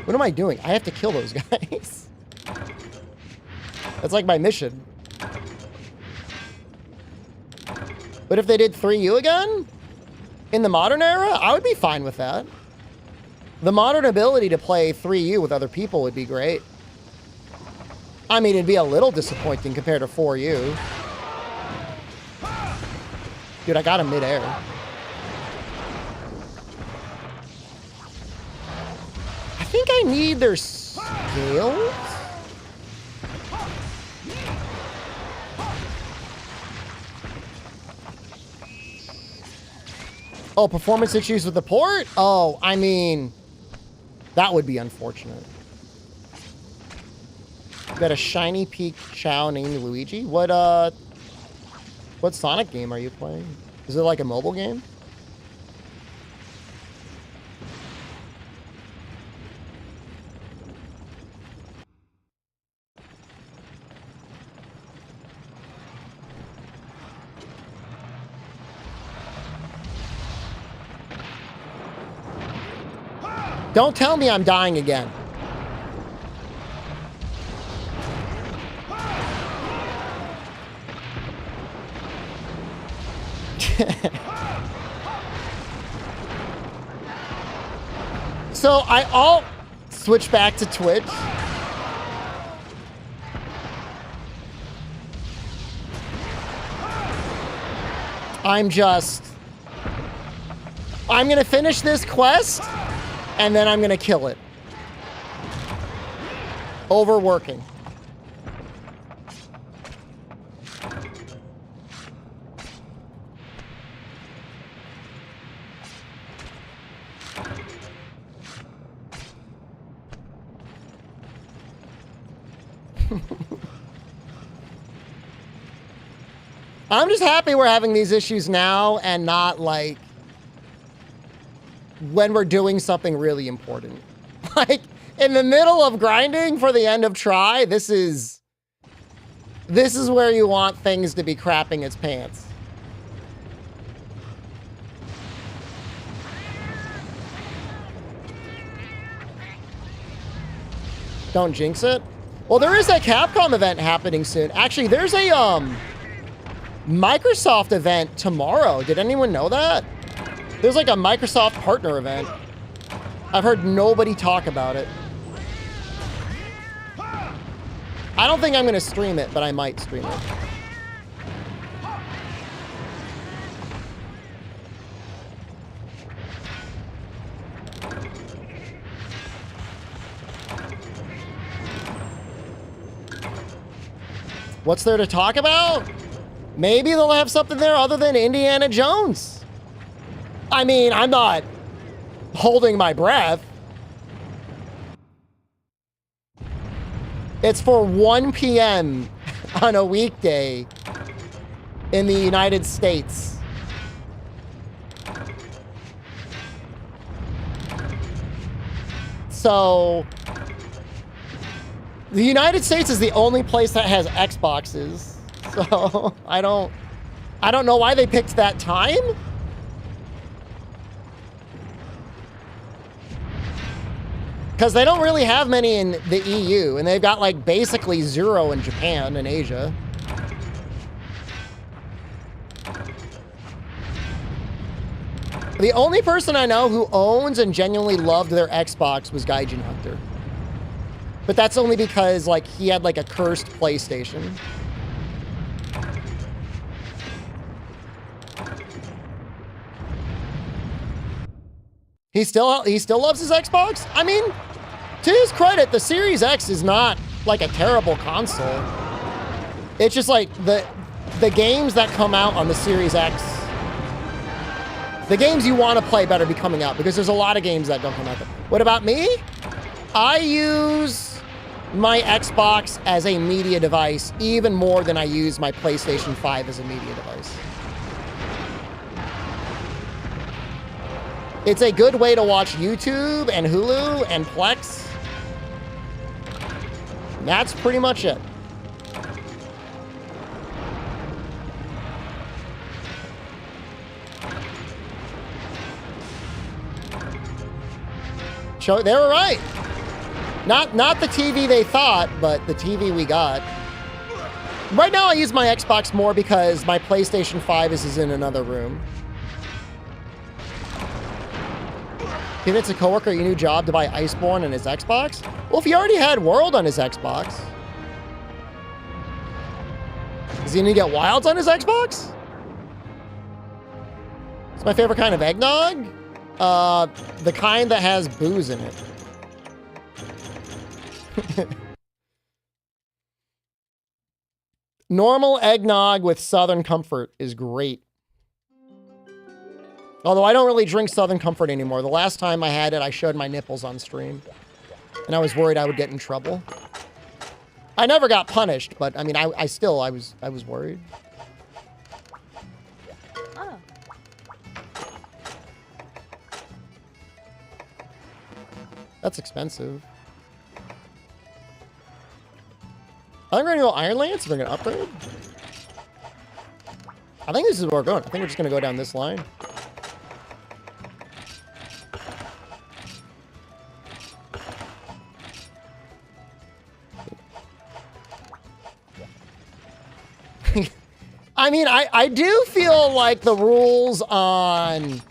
What am I doing? I have to kill those guys. That's like my mission. But if they did 3U again? In the modern era? I would be fine with that. The modern ability to play 3U with other people would be great. I mean, it'd be a little disappointing compared to 4U. Dude, I got him midair. I think I need their scales? Oh, performance issues with the port? Oh, I mean, that would be unfortunate. Got a shiny peak Chow named Luigi. What Sonic game are you playing? Is it like a mobile game? Don't tell me I'm dying again. So I'll switch back to Twitch. I'm gonna finish this quest and then I'm gonna kill it. Overworking. I'm just happy we're having these issues now and not like when we're doing something really important. Like in the middle of grinding for the end of try, this is where you want things to be crapping its pants. Don't jinx it. Well, there is a Capcom event happening soon. Actually, there's a Microsoft event tomorrow. Did anyone know that? There's like a Microsoft partner event. I've heard nobody talk about it. I don't think I'm going to stream it, but I might stream it. What's there to talk about? Maybe they'll have something there other than Indiana Jones. I mean, I'm not holding my breath. It's for 1 p.m. on a weekday in the United States. So the United States is the only place that has Xboxes. So I don't know why they picked that time. Because they don't really have many in the EU, and they've got like basically 0 in Japan and Asia. The only person I know who owns and genuinely loved their Xbox was Gaijin Hunter. But that's only because like he had like a cursed PlayStation. He still loves his Xbox? I mean, to his credit, the Series X is not like a terrible console. It's just like the games that come out on the Series X, the games you want to play better be coming out because there's a lot of games that don't come out. What about me? I use my Xbox as a media device even more than I use my PlayStation 5 as a media device. It's a good way to watch YouTube and Hulu and Plex. That's pretty much it. So they were right. Not the TV they thought, but the TV we got. Right now I use my Xbox more because my PlayStation 5 is in another room. Convince a coworker your new job to buy Iceborne and his Xbox? Well, if he already had World on his Xbox. Is he gonna get Wilds on his Xbox? It's my favorite kind of eggnog. The kind that has booze in it. Normal eggnog with Southern Comfort is great. Although I don't really drink Southern Comfort anymore. The last time I had it, I showed my nipples on stream. And I was worried I would get in trouble. I never got punished, but I mean, I was worried. Oh. That's expensive. I think we're gonna go Iron Lance. We're gonna upgrade. I think this is where we're going. I think we're just gonna go down this line. I mean, I do feel like the rules on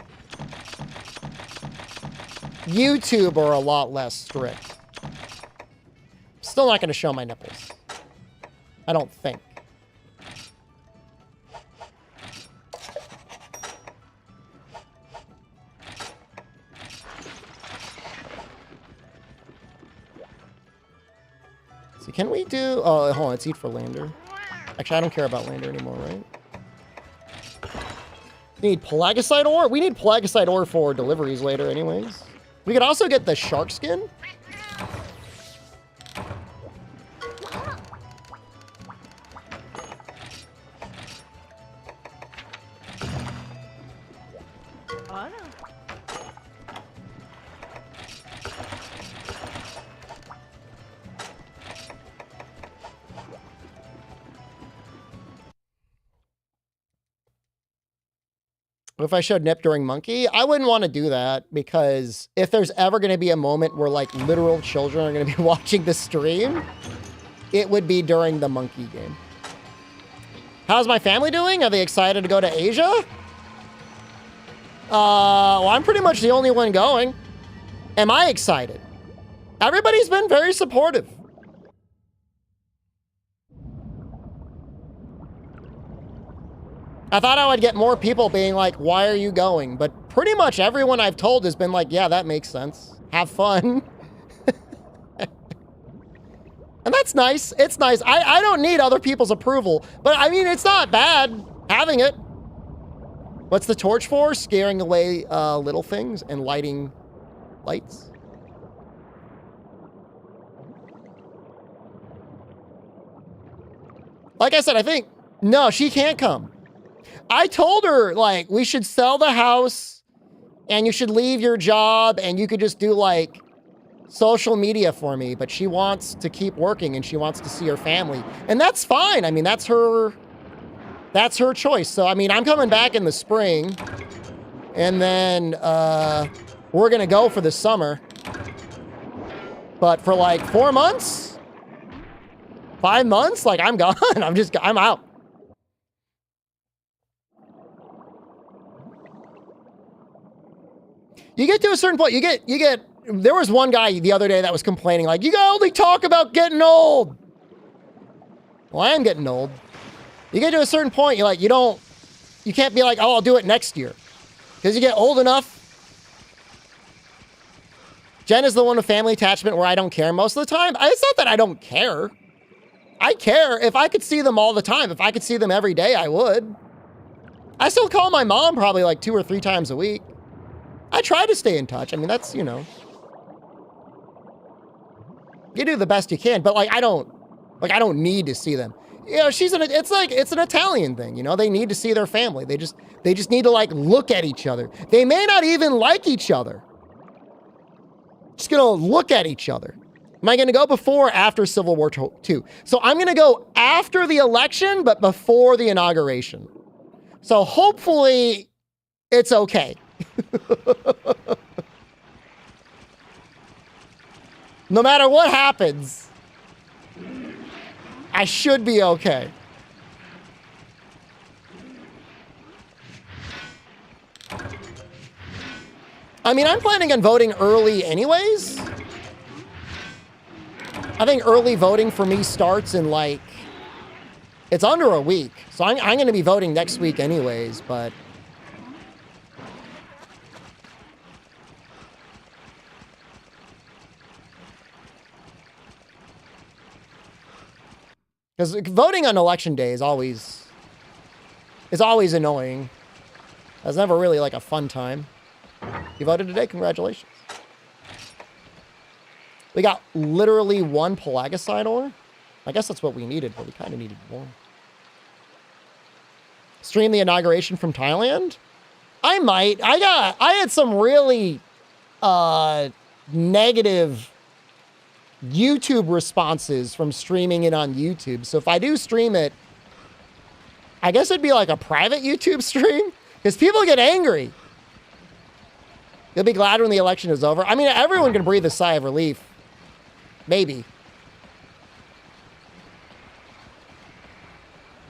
YouTube are a lot less strict. Still not going to show my nipples. I don't think. So can we do... Oh, hold on. Let's eat for Lander. Actually, I don't care about Lander anymore, right? We need Pelagicite ore? We need Pelagicite ore for deliveries later anyways. We could also get the shark skin. If I showed Nip during Monkey, I wouldn't want to do that because if there's ever going to be a moment where like literal children are going to be watching the stream, it would be during the Monkey game. How's my family doing? Are they excited to go to Asia? Well, I'm pretty much the only one going. Am I excited? Everybody's been very supportive. I thought I would get more people being like, why are you going? But pretty much everyone I've told has been like, yeah, that makes sense. Have fun. And that's nice. It's nice. I don't need other people's approval. But I mean, it's not bad having it. What's the torch for? Scaring away little things and lighting lights. Like I said, I think, no, she can't come. I told her, like, we should sell the house and you should leave your job and you could just do, like, social media for me. But she wants to keep working and she wants to see her family. And that's fine. I mean, that's her choice. So, I mean, I'm coming back in the spring and then we're going to go for the summer. But for, like, 4 months, 5 months, like, I'm gone. I'm out. You get to a certain point, there was one guy the other day that was complaining, like, you gotta only talk about getting old. Well, I am getting old. You get to a certain point, you're like, you can't be like, oh, I'll do it next year. Because you get old enough. Jen is the one with family attachment where I don't care most of the time. It's not that I don't care. I care. If I could see them all the time, if I could see them every day, I would. I still call my mom probably like 2 or 3 times a week. I try to stay in touch. I mean, that's, you know, you do the best you can, but like, I don't need to see them. You know, it's an Italian thing, you know, they need to see their family. They just need to like look at each other. They may not even like each other. Just gonna look at each other. Am I gonna go before or after Civil War II? So I'm gonna go after the election, but before the inauguration. So hopefully it's okay. No matter what happens, I should be okay. I mean, I'm planning on voting early anyways. I think early voting for me starts in like, it's under a week. So I'm going to be voting next week anyways, but Because voting on election day is always annoying. It's never really like a fun time. You voted today? Congratulations. We got literally one pelagicite ore. I guess that's what we needed, but we kind of needed more. Stream the inauguration from Thailand? I might. I had some really negative YouTube responses from streaming it on YouTube. So if I do stream it, I guess it'd be like a private YouTube stream because people get angry. You'll be glad when the election is over. I mean, everyone can breathe a sigh of relief. Maybe.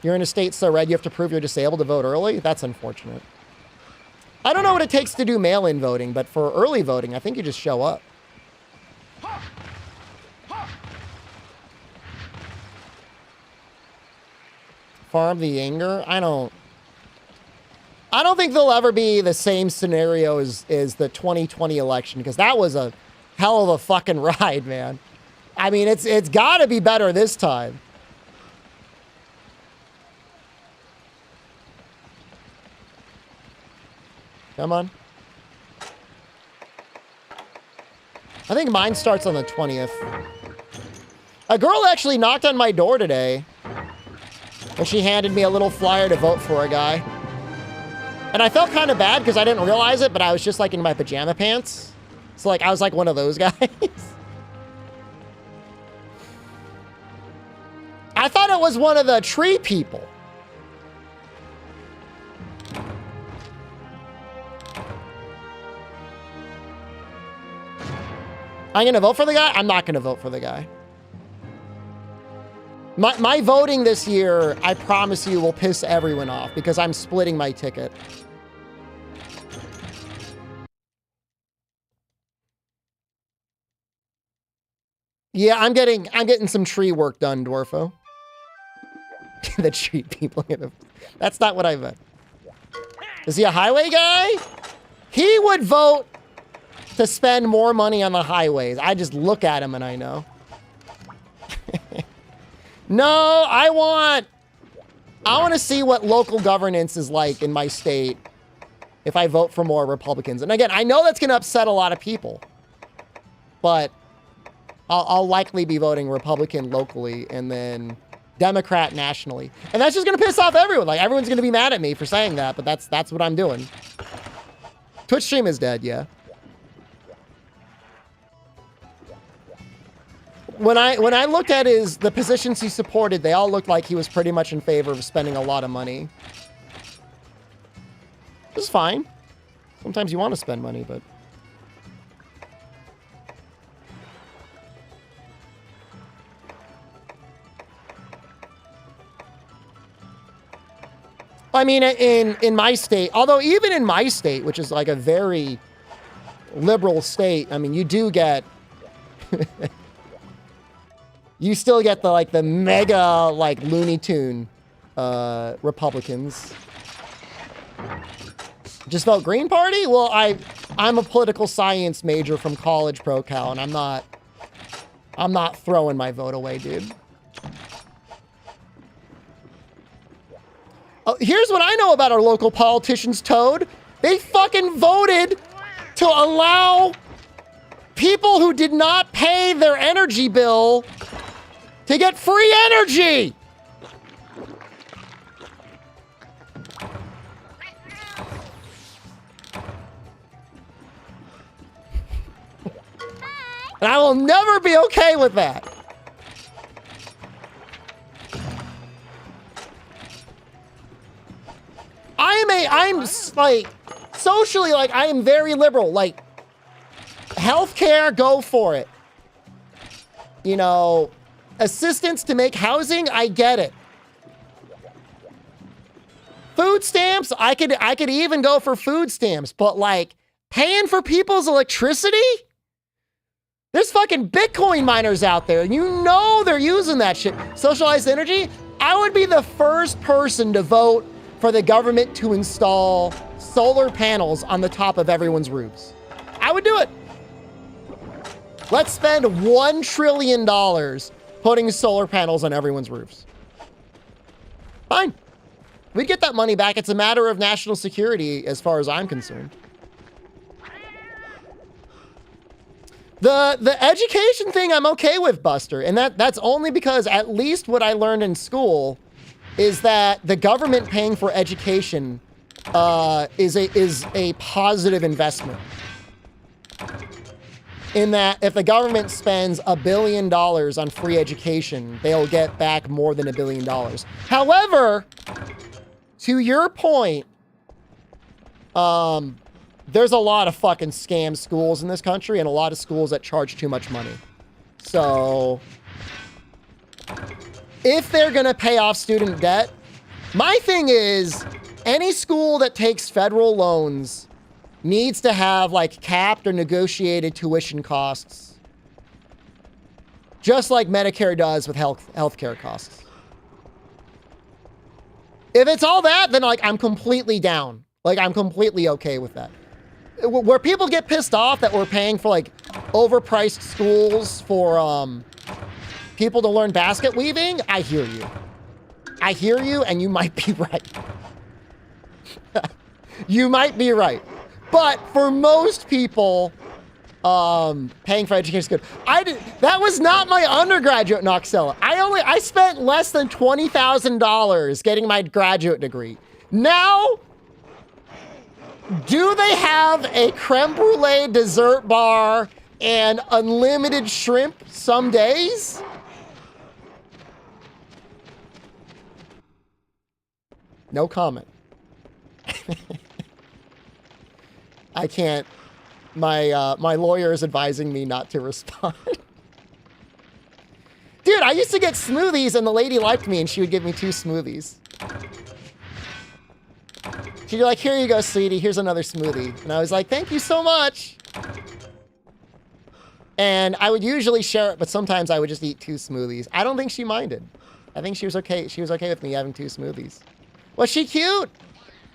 You're in a state so red you have to prove you're disabled to vote early? That's unfortunate. I don't know what it takes to do mail-in voting, but for early voting, I think you just show up. Farm the anger? I don't think there'll ever be the same scenario as the 2020 election, because that was a hell of a fucking ride, man. I mean, it's got to be better this time. Come on. I think mine starts on the 20th. A girl actually knocked on my door today, and she handed me a little flyer to vote for a guy. And I felt kind of bad because I didn't realize it, but I was just like in my pajama pants. So like I was like one of those guys. I thought it was one of the tree people. I'm going to vote for the guy? I'm not going to vote for the guy. My voting this year, I promise you, will piss everyone off because I'm splitting my ticket. Yeah, I'm getting some tree work done, Dwarfo. The tree people. That's not what I meant. Is he a highway guy? He would vote to spend more money on the highways. I just look at him and I know. No, I want to see what local governance is like in my state if I vote for more Republicans. And again, I know that's going to upset a lot of people, but I'll likely be voting Republican locally and then Democrat nationally. And that's just going to piss off everyone. Like, everyone's going to be mad at me for saying that, but that's what I'm doing. Twitch stream is dead, yeah. When I looked at the positions he supported, they all looked like he was pretty much in favor of spending a lot of money. This is fine. Sometimes you want to spend money, but... I mean, in my state, although even in my state, which is like a very liberal state, I mean, you do get... You still get the mega Looney Tune Republicans. Just vote Green Party? Well, I'm a political science major from College Pro Cal, and I'm not throwing my vote away, dude. Oh, here's what I know about our local politicians, Toad. They fucking voted to allow people who did not pay their energy bill to get free energy. And I will never be okay with that. I'm like, socially, like, I am very liberal. Like, healthcare, go for it. You know, assistance to make housing, I get it. Food stamps, I could even go for food stamps, but like paying for people's electricity? There's fucking Bitcoin miners out there. You know they're using that shit. Socialized energy? I would be the first person to vote for the government to install solar panels on the top of everyone's roofs. I would do it. Let's spend $1 trillion putting solar panels on everyone's roofs. Fine. We'd get that money back. It's a matter of national security as far as I'm concerned. The education thing I'm okay with, Buster. And that's only because at least what I learned in school is that the government paying for education is a positive investment. In that if the government spends $1 billion on free education, they'll get back more than $1 billion. However, to your point, there's a lot of fucking scam schools in this country and a lot of schools that charge too much money. So if they're going to pay off student debt, my thing is any school that takes federal loans needs to have like capped or negotiated tuition costs, just like Medicare does with healthcare costs. If it's all that, then like I'm completely down. Like I'm completely okay with that. Where people get pissed off that we're paying for like overpriced schools for people to learn basket weaving, I hear you. I hear you, and you might be right. You might be right. But for most people, paying for education is good. That was not my undergraduate, Noxella. I spent less than $20,000 getting my graduate degree. Now, do they have a creme brulee dessert bar and unlimited shrimp some days? No comment. I can't. My lawyer is advising me not to respond. Dude, I used to get smoothies and the lady liked me and she would give me 2 smoothies. She'd be like, here you go, sweetie. Here's another smoothie. And I was like, thank you so much. And I would usually share it, but sometimes I would just eat 2 smoothies. I don't think she minded. I think she was okay. She was okay with me having 2 smoothies. Was she cute?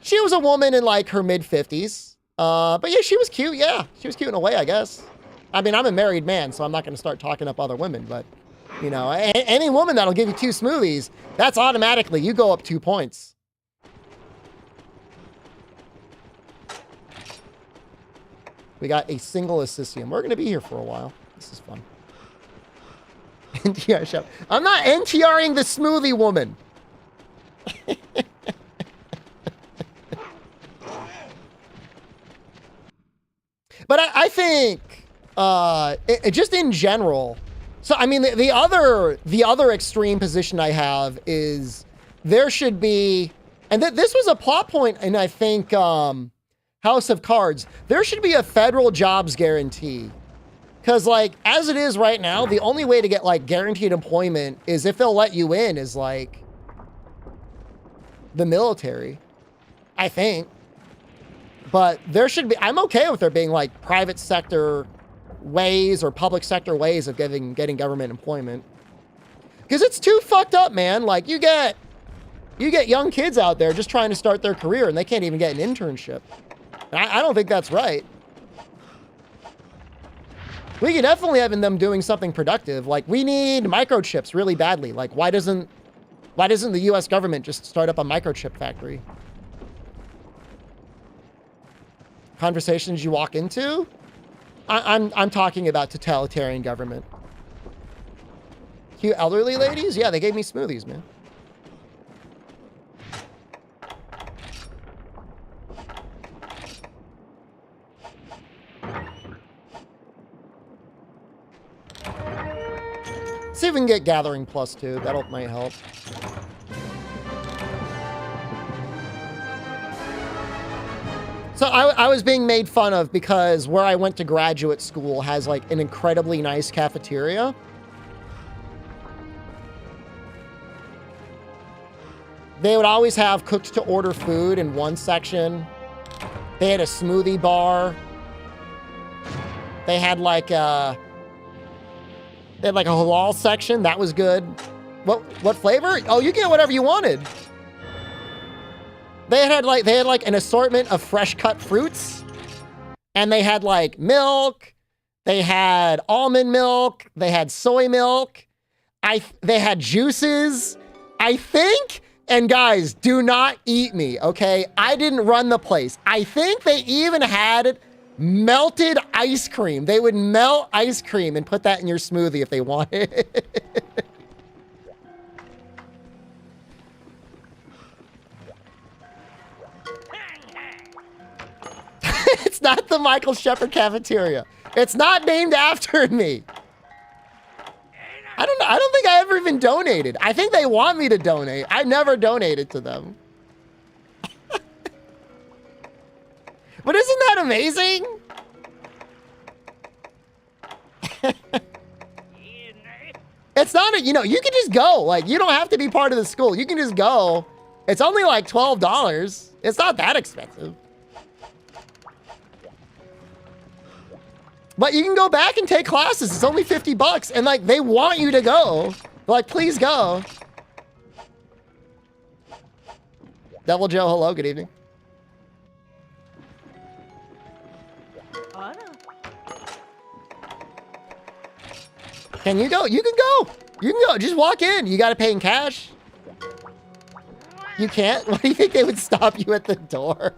She was a woman in like her mid-50s. But yeah, she was cute. Yeah, she was cute in a way, I guess. I mean, I'm a married man, so I'm not going to start talking up other women. But, you know, any woman that'll give you 2 smoothies, that's automatically, you go up 2 points. We got a single assisium. We're going to be here for a while. This is fun. NTR shop. I'm not NTRing the smoothie woman. But I think, just in general, so I mean, the other extreme position I have is there should be, and this was a plot point in, I think, House of Cards, there should be a federal jobs guarantee. Because, like, as it is right now, the only way to get, like, guaranteed employment is if they'll let you in is, like, the military, I think. But there should be, I'm okay with there being, like, private sector ways or public sector ways of getting government employment. Because it's too fucked up, man. Like, you get young kids out there just trying to start their career and they can't even get an internship. I don't think that's right. We could definitely have them doing something productive. Like, we need microchips really badly. Like, why doesn't the US government just start up a microchip factory? Conversations you walk into? I'm talking about totalitarian government. Cute elderly ladies? Yeah, they gave me smoothies, man. See if we can get Gathering +2. That might help. So I was being made fun of because where I went to graduate school has like an incredibly nice cafeteria. They would always have cooked to order food in one section. They had a smoothie bar. They had like a halal section. That was good. What flavor? Oh, you get whatever you wanted. They had like an assortment of fresh cut fruits. And they had like milk. They had almond milk. They had soy milk. They had juices. I think And guys, do not eat me, okay? I didn't run the place. I think they even had melted ice cream. They would melt ice cream and put that in your smoothie if they wanted. It's not the Michael Shepard cafeteria. It's not named after me. I don't know. I don't think I ever even donated. I think they want me to donate. I never donated to them. But isn't that amazing? It's not a, you know, you can just go. Like, you don't have to be part of the school. You can just go. It's only like $12. It's not that expensive. But you can go back and take classes. It's only $50. And like, they want you to go. They're like, please go. Devil Joe, hello, good evening. Can you go? You can go. You can go. Just walk in. You got to pay in cash. You can't? What do you think they would stop you at the door?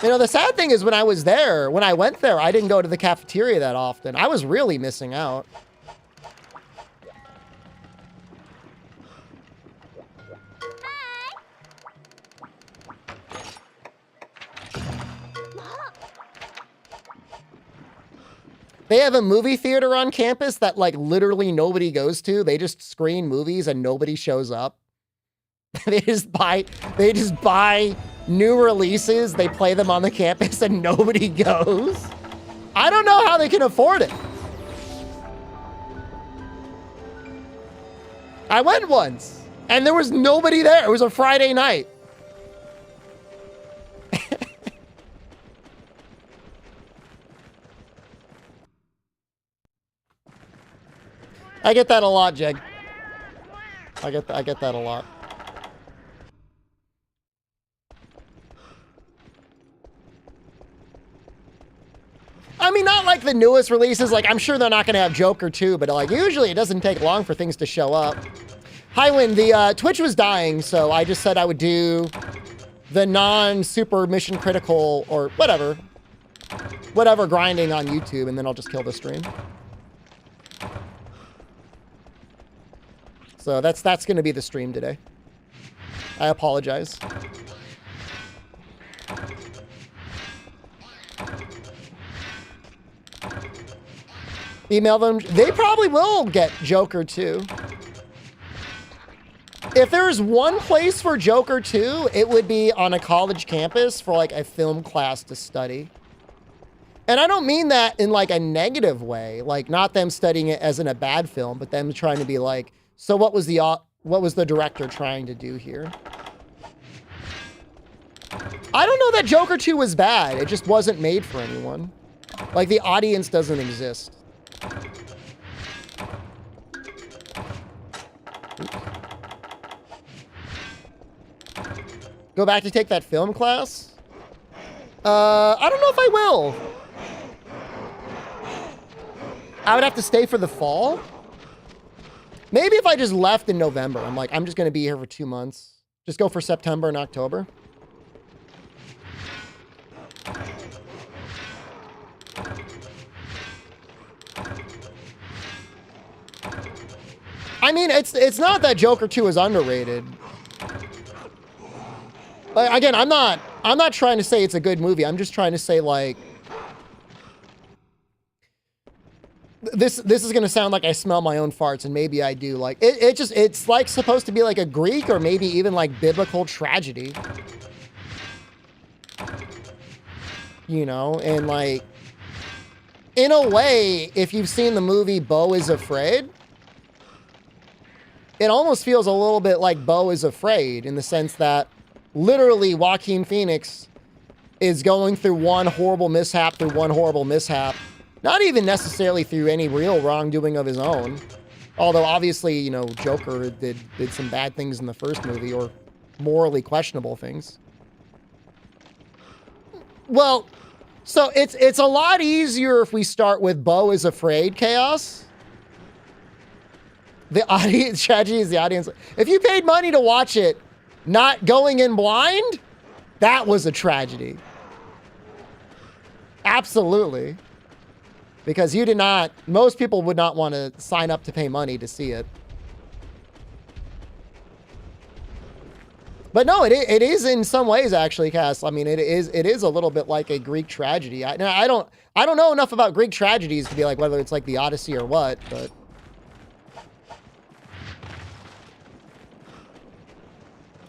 You know, the sad thing is when I went there, I didn't go to the cafeteria that often. I was really missing out. They have a movie theater on campus that like literally nobody goes to. They just screen movies and nobody shows up. They just buy new releases. They play them on the campus and nobody goes. I don't know how they can afford it. I went once and there was nobody there. It was a Friday night. I get that a lot, Jeg. I get that a lot. I mean, not like the newest releases. Like, I'm sure they're not going to have Joker 2, but like, usually it doesn't take long for things to show up. Hi, Win. The Twitch was dying, so I just said I would do the non-super mission critical or whatever grinding on YouTube, and then I'll just kill the stream. So that's going to be the stream today. I apologize. Email them. They probably will get Joker 2. If there's one place for Joker 2, it would be on a college campus for like a film class to study. And I don't mean that in like a negative way, like not them studying it as in a bad film, but them trying to be like, so what was the director trying to do here? I don't know that Joker 2 was bad. It just wasn't made for anyone. Like the audience doesn't exist. Oops. Go back to take that film class? I don't know if I will. I would have to stay for the fall. Maybe if I just left in November. I'm like, I'm just going to be here for 2 months. Just go for September and October. I mean, it's not that Joker 2 is underrated. Like, again, I'm not trying to say it's a good movie. I'm just trying to say like this is gonna sound like I smell my own farts, and maybe I do. Like it's like supposed to be like a Greek or maybe even like biblical tragedy. You know, and like in a way, if you've seen the movie Beau is Afraid, it almost feels a little bit like Beau is Afraid in the sense that literally Joaquin Phoenix is going through one horrible mishap, not even necessarily through any real wrongdoing of his own. Although obviously, you know, Joker did some bad things in the first movie, or morally questionable things. Well, so it's a lot easier if we start with Bo is afraid chaos. The audience tragedy is the audience. If you paid money to watch it, not going in blind, that was a tragedy. Absolutely. Because you did not, most people would not want to sign up to pay money to see it. But no, it is in some ways actually, Cass. I mean, it is a little bit like a Greek tragedy. I don't know enough about Greek tragedies to be like whether it's like the Odyssey or what, but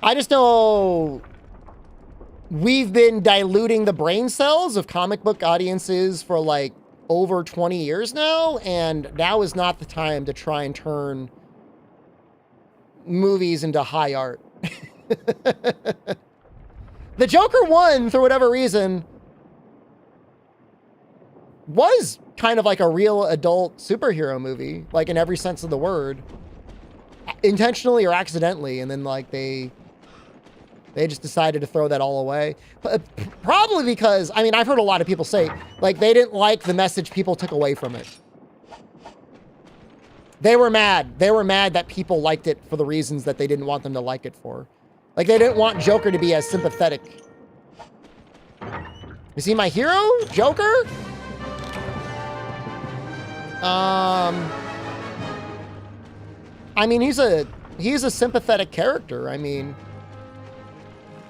I just know we've been diluting the brain cells of comic book audiences for like over 20 years now, and now is not the time to try and turn movies into high art. The Joker 1, for whatever reason, was kind of like a real adult superhero movie, like in every sense of the word, intentionally or accidentally, and then like they just decided to throw that all away. Probably because, I mean, I've heard a lot of people say, like, they didn't like the message people took away from it. They were mad. They were mad that people liked it for the reasons that they didn't want them to like it for. Like, they didn't want Joker to be as sympathetic. You see my hero, Joker? I mean, he's a sympathetic character. I mean,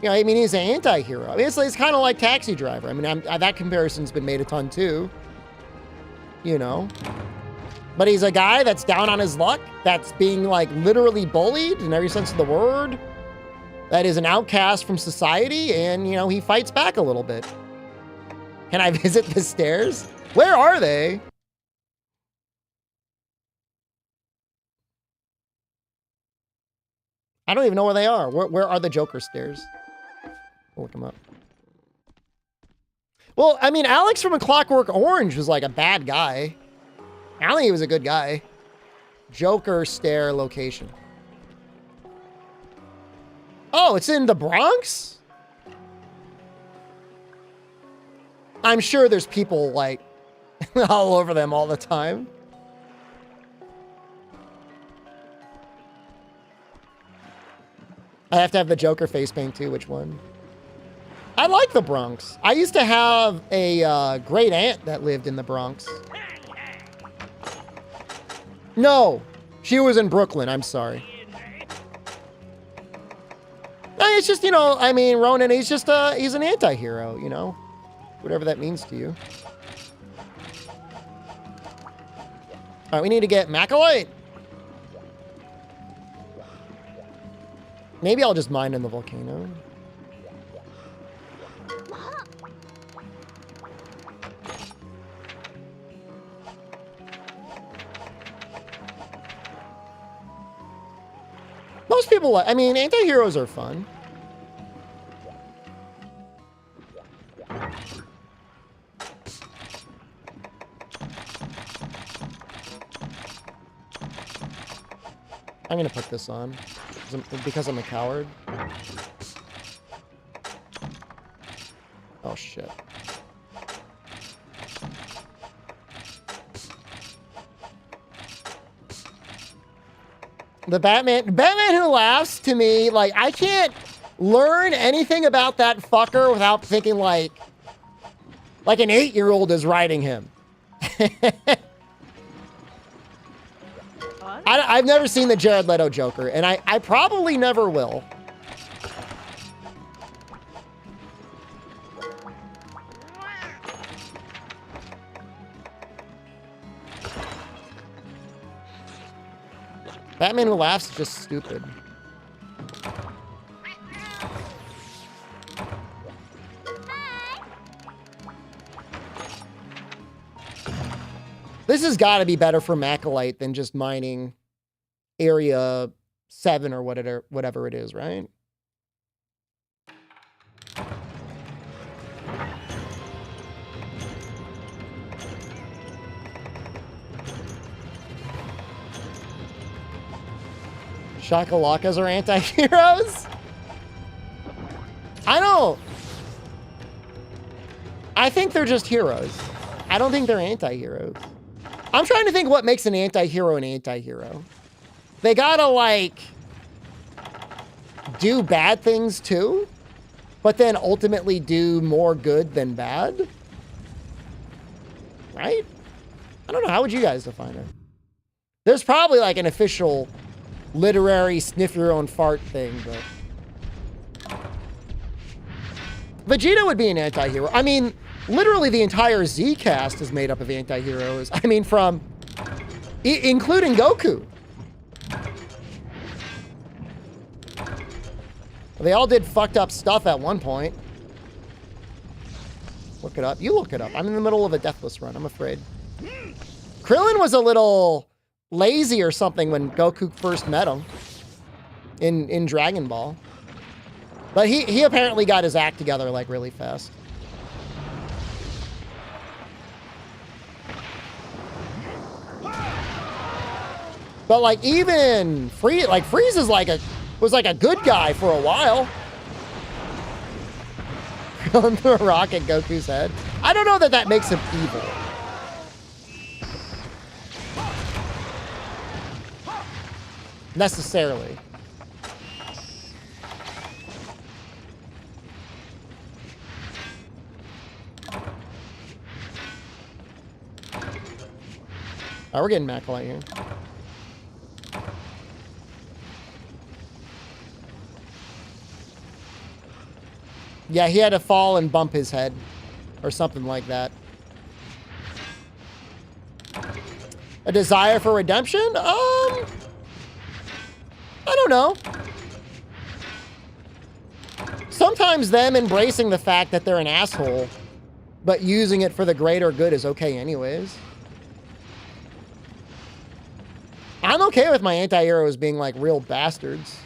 you know, I mean, he's an anti-hero. I mean, it's kind of like Taxi Driver. I mean, that comparison's been made a ton too, you know. But he's a guy that's down on his luck, that's being like literally bullied in every sense of the word, that is an outcast from society, and, you know, he fights back a little bit. Can I visit the stairs? Where are they? I don't even know where they are. Where are the Joker stairs? I'll look them up. Well, I mean, Alex from A Clockwork Orange was like a bad guy. I don't think he was a good guy. Joker stair location. Oh, it's in the Bronx? I'm sure there's people like all over them all the time. I have to have the Joker face paint too. Which one? I like the Bronx. I used to have a great aunt that lived in the Bronx. No, she was in Brooklyn. I'm sorry. It's just, you know, I mean, Ronan, he's an anti-hero, you know, whatever that means to you. All right, we need to get Macalite. Maybe I'll just mine in the volcano. Most people, I mean, anti-heroes are fun. I'm gonna put this on because I'm a coward. Oh shit. The Batman Who Laughs, to me, like, I can't learn anything about that fucker without thinking like an 8-year-old is writing him. I've never seen the Jared Leto Joker, and I probably never will. Batman Who Laughs is just stupid. This has got to be better for Macalite than just mining Area 7 or whatever it is, right? Shakalakas are anti-heroes? don't. I think they're just heroes. I don't think they're anti-heroes. I'm trying to think what makes an anti-hero an anti-hero. They gotta, like, do bad things too, but then ultimately do more good than bad. Right? I don't know. How would you guys define it? There's probably like an official literary sniff your own fart thing, but Vegeta would be an anti-hero. I mean, literally the entire Z cast is made up of anti-heroes. I mean, from including Goku. They all did fucked up stuff at one point. Look it up. You look it up. I'm in the middle of a Deathless run, I'm afraid. Krillin was a little lazy or something when Goku first met him in Dragon Ball. But he apparently got his act together like really fast. But like even Frieza's was like a good guy for a while. Krillin threw a rock at Goku's head. I don't know that that makes him evil. Necessarily. Oh, we're getting Macalite here. Yeah, he had to fall and bump his head or something like that. A desire for redemption? I don't know. Sometimes them embracing the fact that they're an asshole, but using it for the greater good is okay anyways. I'm okay with my anti-heroes being like real bastards.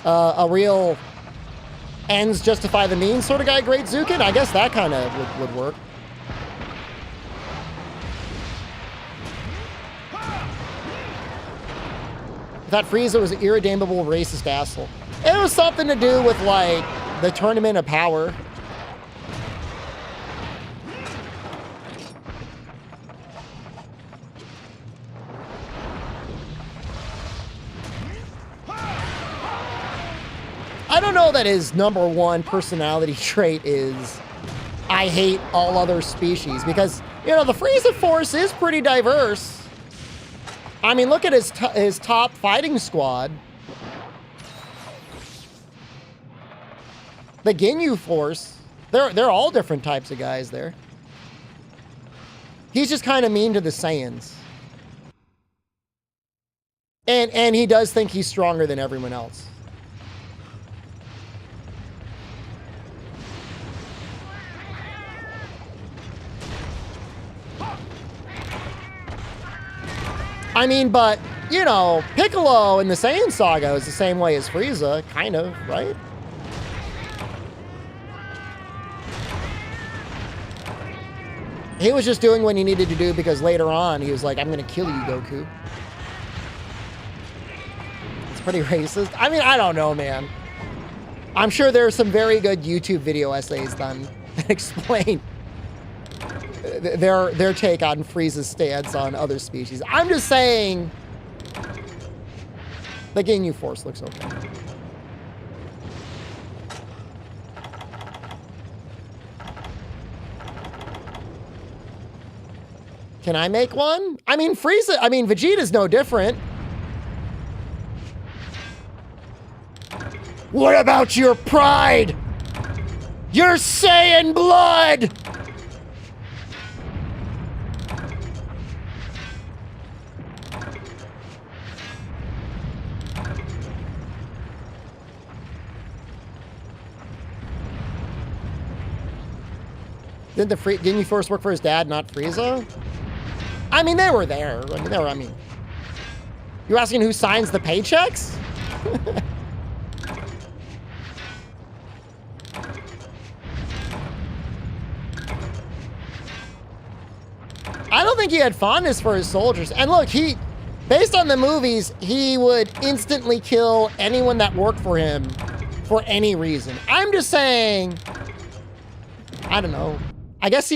A real ends justify the means sort of guy, Great Zukin? I guess that kind of would work. I thought Frieza was an irredeemable racist asshole. It was something to do with, like, the Tournament of Power. I don't know that his #1 personality trait is I hate all other species, because, you know, the Frieza Force is pretty diverse. I mean, look at his top fighting squad. The Ginyu Force, they're all different types of guys there. He's just kind of mean to the Saiyans. And he does think he's stronger than everyone else. I mean, but, you know, Piccolo in the Saiyan Saga is the same way as Frieza, kind of, right? He was just doing what he needed to do because later on he was like, I'm going to kill you, Goku. It's pretty racist. I mean, I don't know, man. I'm sure there are some very good YouTube video essays done that explain their take on Frieza's stance on other species. I'm just saying the Ginyu Force looks okay. Can I make one? I mean, Vegeta's no different. What about your pride? Your Saiyan blood! Didn't the Ginyu Force work for his dad, not Frieza? I mean, they were there. I mean, you asking who signs the paychecks? I don't think he had fondness for his soldiers. And look, Based on the movies, he would instantly kill anyone that worked for him for any reason. I'm just saying, I don't know. I guess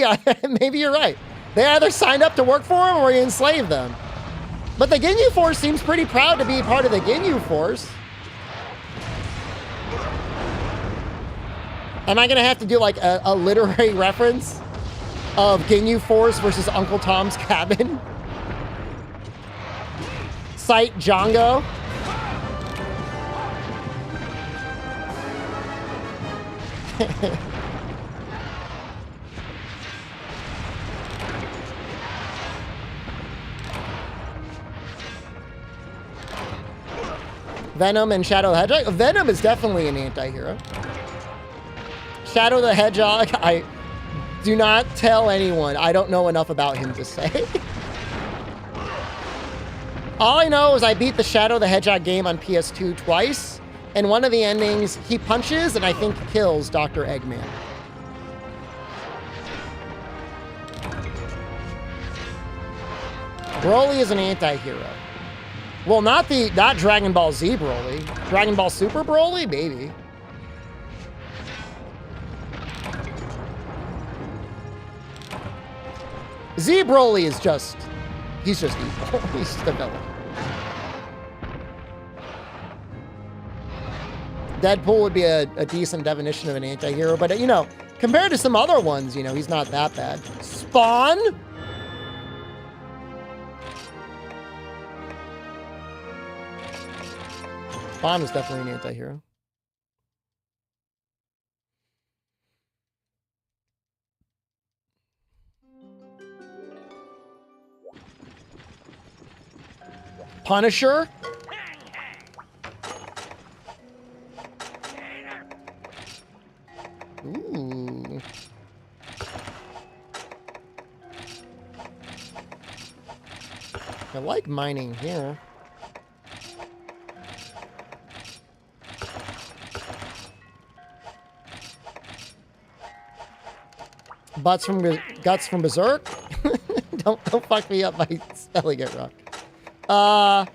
maybe you're right. They either signed up to work for him or he enslaved them. But the Ginyu Force seems pretty proud to be part of the Ginyu Force. Am I gonna have to do like a literary reference of Ginyu Force versus Uncle Tom's Cabin? Cite Django. Venom and Shadow the Hedgehog. Venom is definitely an anti-hero. Shadow the Hedgehog, I do not tell anyone. I don't know enough about him to say. All I know is I beat the Shadow the Hedgehog game on PS2 twice, and one of the endings, he punches and I think kills Dr. Eggman. Broly is an anti-hero. Well, not Dragon Ball Z Broly. Dragon Ball Super Broly? Maybe. Z Broly is just... He's just evil. He's just a villain. Deadpool would be a decent definition of an anti-hero, but, you know, compared to some other ones, you know, he's not that bad. Spawn? Spawn is definitely an anti-hero. Punisher? Ooh. I like mining here. Guts from Berserk? don't fuck me up by spelling it wrong. Yeah,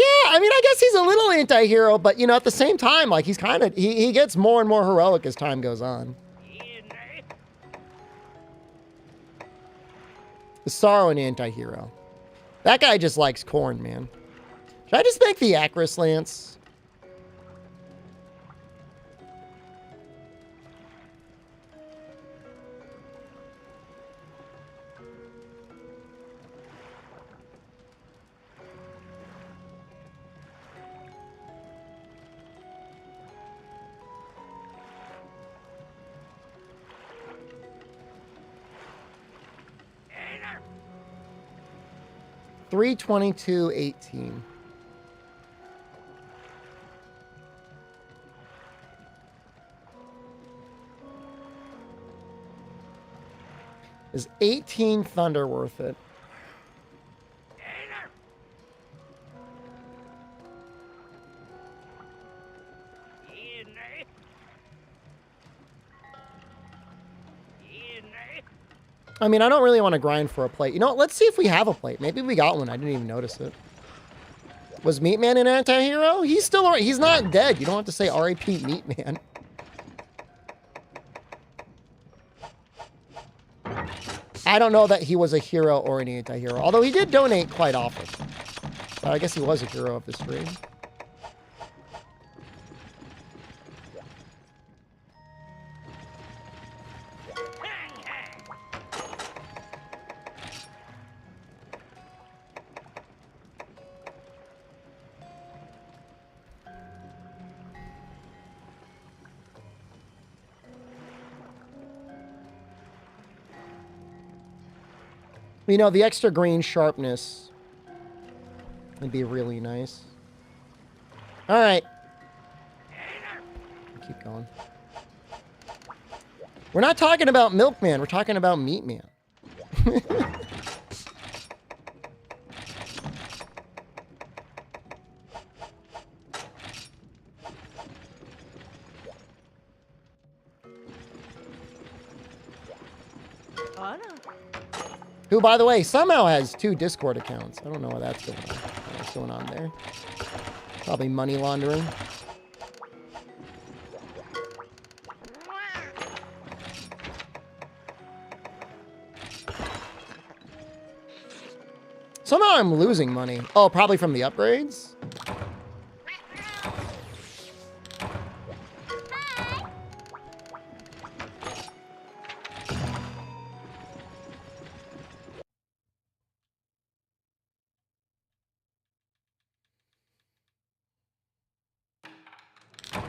I mean, I guess he's a little anti-hero, but, you know, at the same time, like, he's kind of, he gets more and more heroic as time goes on. Sorrow, an anti-hero. That guy just likes corn, man. Should I just make the Acris Lance? $322.18. Is 18 Thunder worth it? I mean, I don't really want to grind for a plate. You know what? Let's see if we have a plate. Maybe we got one. I didn't even notice it. Was Meatman an anti-hero? He's still alright. He's not dead. You don't have to say R.I.P. Meatman. I don't know that he was a hero or an anti-hero. Although he did donate quite often. I guess he was a hero of the stream. You know, the extra green sharpness would be really nice. All right. Keep going. We're not talking about Milkman. We're talking about Meatman. Who, by the way, somehow has 2 Discord accounts. I don't know what that's going on. What's going on there? Probably money laundering. Somehow I'm losing money. Oh, probably from the upgrades?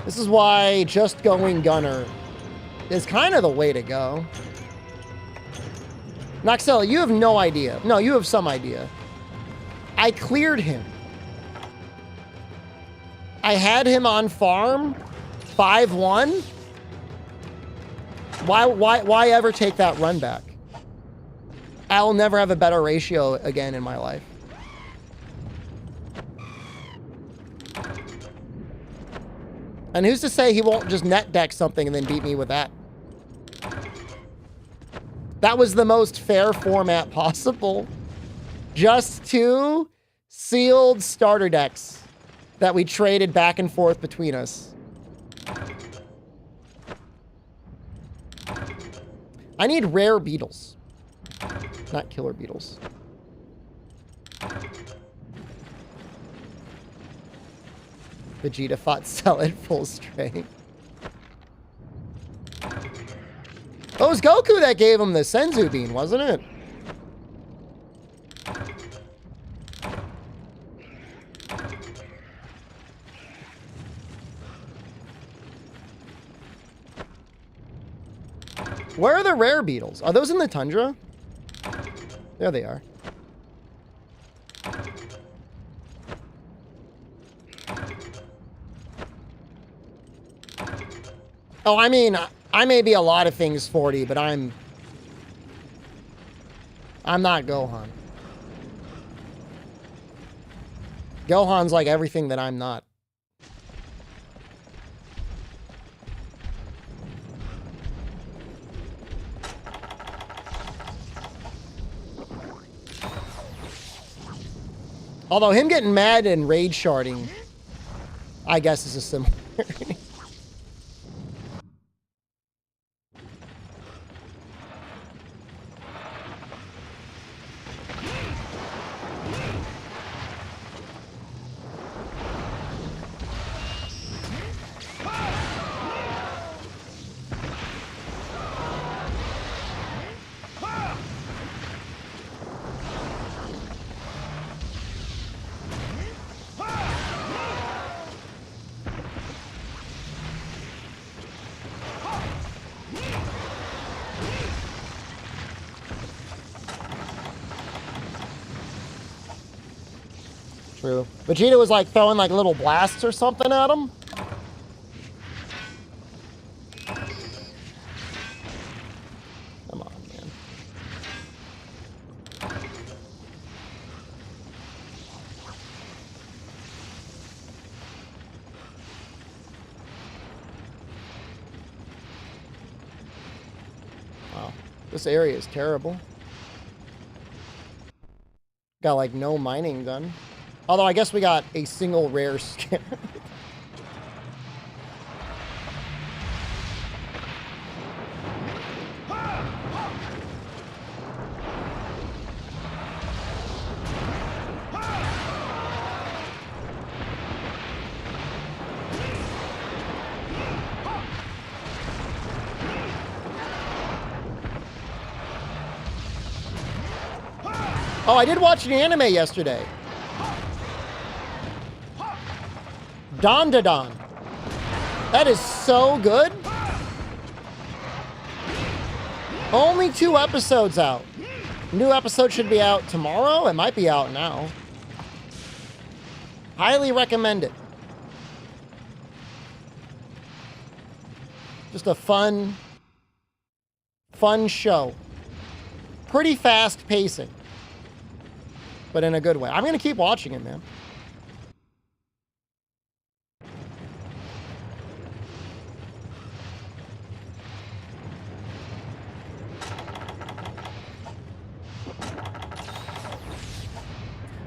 This is why just going gunner is kind of the way to go. Noxel, you have no idea. No, you have some idea. I cleared him. I had him on farm 5-1. Why ever take that run back? I'll never have a better ratio again in my life. And who's to say he won't just net deck something and then beat me with that? That was the most fair format possible. Just 2 sealed starter decks that we traded back and forth between us. I need rare beetles, not killer beetles. Vegeta fought Cell at full strength. Oh, it was Goku that gave him the Senzu Bean, wasn't it? Where are the rare beetles? Are those in the tundra? There they are. Oh, I mean, I may be a lot of things 40, but I'm not Gohan. Gohan's like everything that I'm not. Although him getting mad and raid sharding, I guess is a similarity. True. Vegeta was like throwing like little blasts or something at him. Come on, man. Wow. This area is terrible. Got like no mining done. Although I guess we got a single rare skin. Oh, I did watch an anime yesterday. Don da Don. That is so good. Only 2 episodes out. New episode should be out tomorrow. It might be out now. Highly recommend it. Just a fun show. Pretty fast pacing, but in a good way. I'm going to keep watching it, man.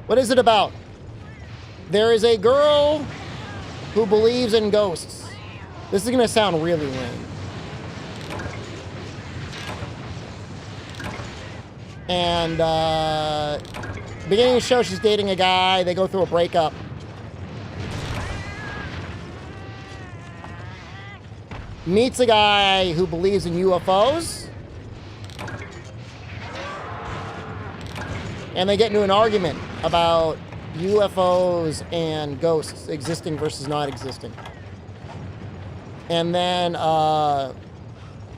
What is it about? There is a girl who believes in ghosts. This is gonna sound really lame. And beginning of the show, she's dating a guy. They go through a breakup. Meets a guy who believes in UFOs. And they get into an argument about UFOs and ghosts existing versus not existing. And then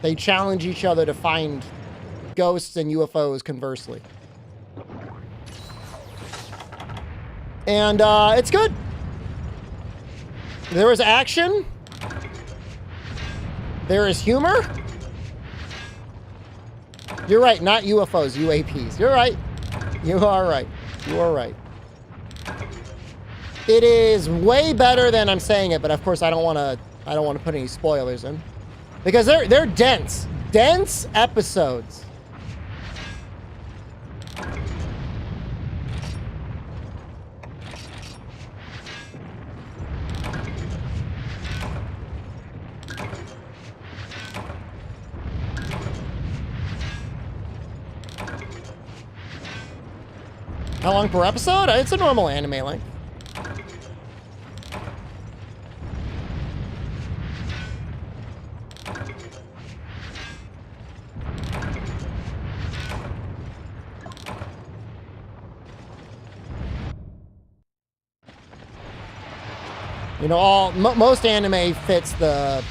they challenge each other to find ghosts and UFOs conversely. And it's good. There is action. There is humor. You're right, not UFOs, UAPs. You're right. You are right. You are right. It is way better than I'm saying it, but of course I don't want to put any spoilers in. Because they're dense. Dense episodes. How long per episode? It's a normal anime length. You know, most anime fits the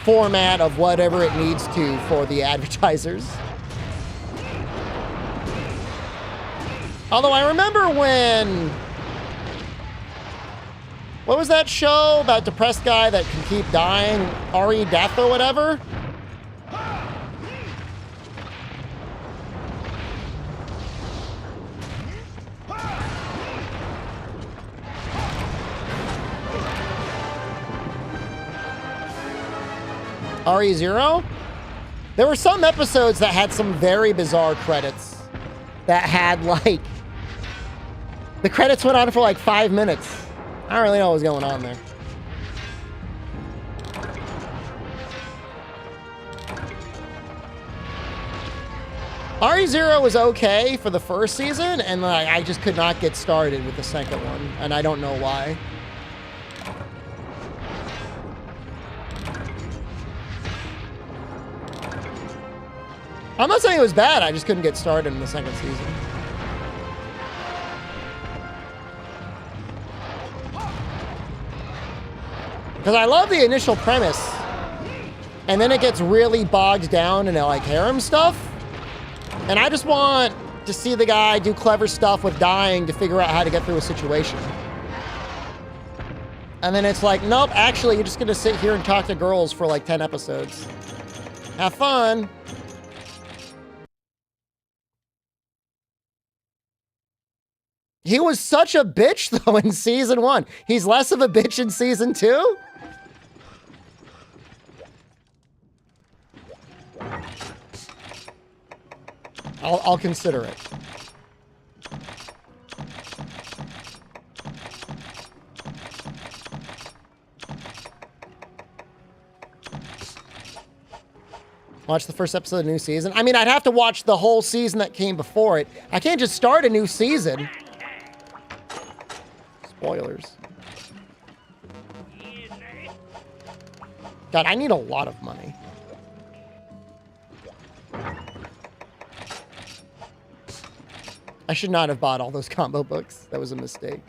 format of whatever it needs to for the advertisers. Although I remember when... What was that show about depressed guy that can keep dying? Death or whatever? RE0? There were some episodes that had some very bizarre credits. That had, like... The credits went on for like 5 minutes. I don't really know what was going on there. RE0 was okay for the first season, and like, I just could not get started with the second one, and I don't know why. I'm not saying it was bad, I just couldn't get started in the second season. Because I love the initial premise, and then it gets really bogged down into like harem stuff, and I just want to see the guy do clever stuff with dying to figure out how to get through a situation. And then it's like, nope, actually, you're just gonna sit here and talk to girls for like 10 episodes. Have fun. He was such a bitch, though, in season 1. He's less of a bitch in season 2? I'll consider it. Watch the first episode of the new season. I mean, I'd have to watch the whole season that came before it. I can't just start a new season. Spoilers. God, I need a lot of money. I should not have bought all those combo books. That was a mistake.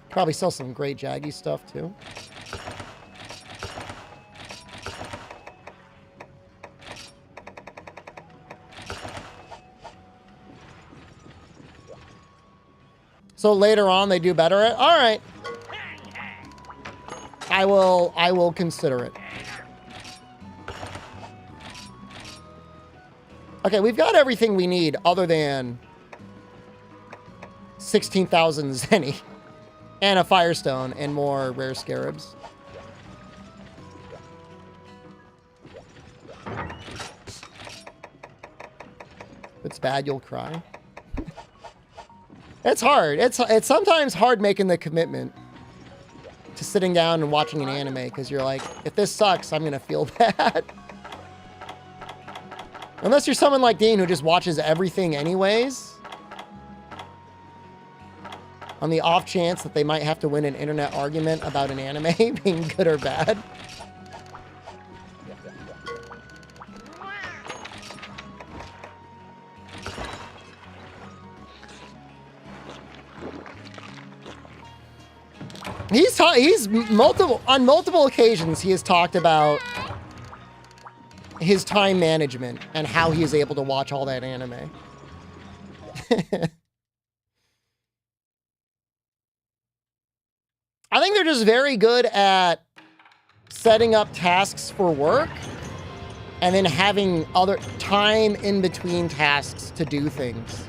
Probably sell some great Jaggy stuff, too. So later on, they do better at... All right. I will consider it. Okay, we've got everything we need other than 16,000 zenny and a firestone and more rare scarabs. If it's bad, you'll cry. It's hard. It's sometimes hard making the commitment to sitting down and watching an anime because you're like, if this sucks, I'm gonna feel bad. Unless you're someone like Dean who just watches everything anyways. On the off chance that they might have to win an internet argument about an anime being good or bad. On multiple occasions he has talked about his time management and how he is able to watch all that anime. I think they're just very good at setting up tasks for work and then having other time in between tasks to do things.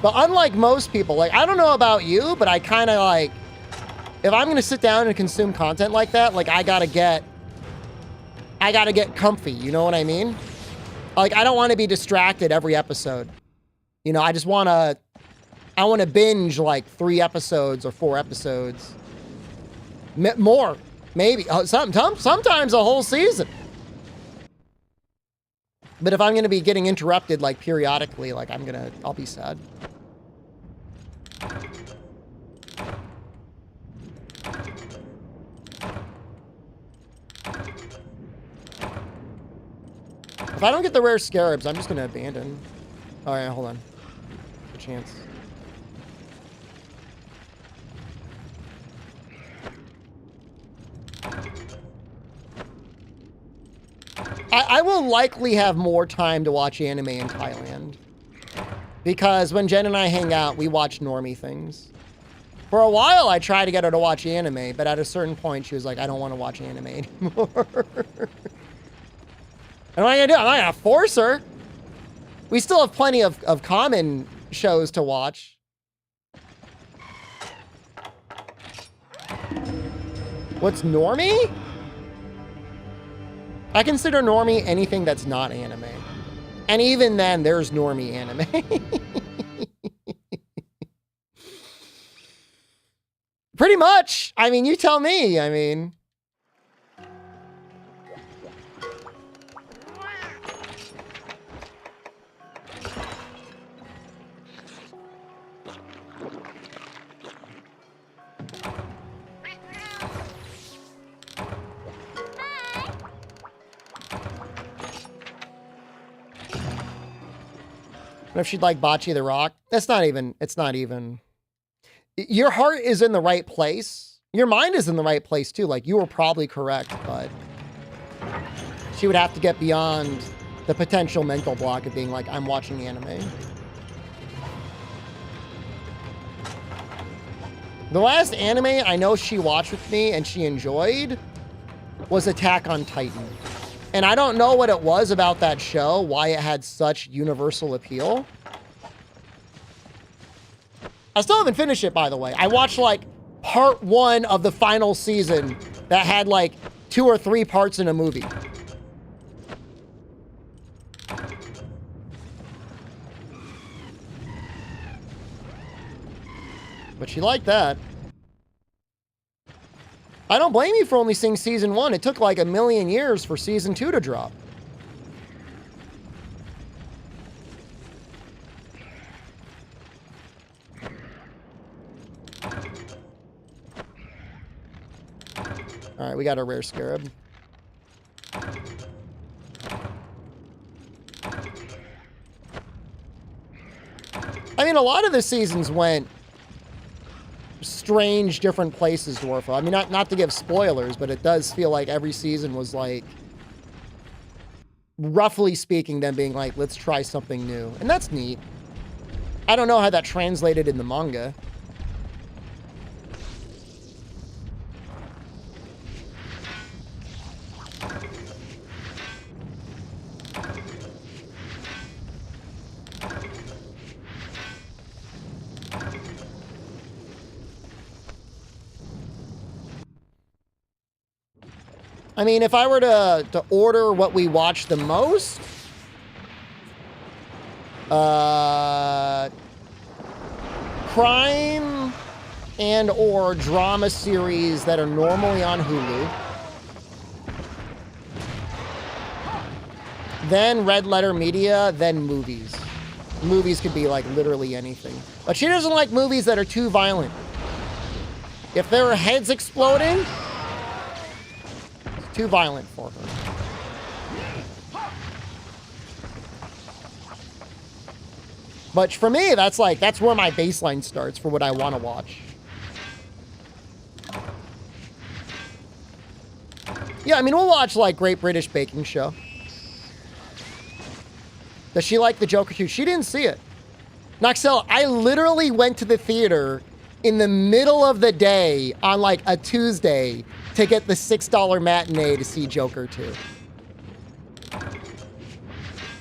But unlike most people, like, I don't know about you, but I kind of like, if I'm going to sit down and consume content like that, like, I gotta get comfy. You know what I mean? Like, I don't want to be distracted every episode. You know, I want to binge like 3 episodes or 4 episodes. More, maybe. Sometimes a whole season. But if I'm going to be getting interrupted like periodically, like I'll be sad. If I don't get the rare scarabs, I'm just going to abandon. All right, hold on. A chance. I will likely have more time to watch anime in Thailand. Because when Jen and I hang out, we watch normie things. For a while, I tried to get her to watch anime, but at a certain point, she was like, I don't want to watch anime anymore. And what am I going to do? I'm not going to force her. We still have plenty of common shows to watch. What's normie? I consider normie anything that's not anime. And even then, there's normie anime. Pretty much. I mean, you tell me. I mean... What if she'd like Bocce the Rock? It's not even. Your heart is in the right place. Your mind is in the right place too. Like, you were probably correct, but she would have to get beyond the potential mental block of being like, I'm watching anime. The last anime I know she watched with me and she enjoyed was Attack on Titan. And I don't know what it was about that show, why it had such universal appeal. I still haven't finished it, by the way. I watched, like, part 1 of the final season that had, like, 2 or 3 parts in a movie. But she liked that. I don't blame you for only seeing season 1. It took like a million years for season 2 to drop. All right, we got a rare scarab. I mean, a lot of the seasons went strange different places, Dwarfo. I mean, not to give spoilers, but it does feel like every season was like, roughly speaking, them being like, let's try something new. And that's neat. I don't know how that translated in the manga. I mean, if I were to order what we watch the most, crime and or drama series that are normally on Hulu. Then Red Letter Media, then movies. Movies could be like literally anything. But she doesn't like movies that are too violent. If there are heads exploding, it's too violent for her. But for me, that's where my baseline starts for what I want to watch. Yeah, I mean, we'll watch like Great British Baking Show. Does she like the Joker too? She didn't see it. Noxel, I literally went to the theater in the middle of the day on like a Tuesday to get the $6 matinee to see Joker 2.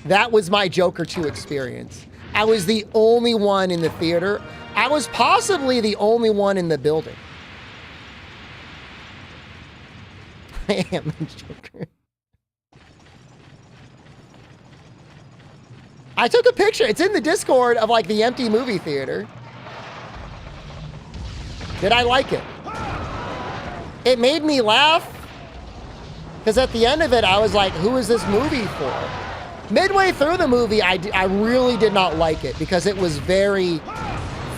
That was my Joker 2 experience. I was the only one in the theater. I was possibly the only one in the building. I am the Joker. I took a picture. It's in the Discord of like the empty movie theater. Did I like it? It made me laugh. Because at the end of it, I was like, who is this movie for? Midway through the movie, I really did not like it because it was very,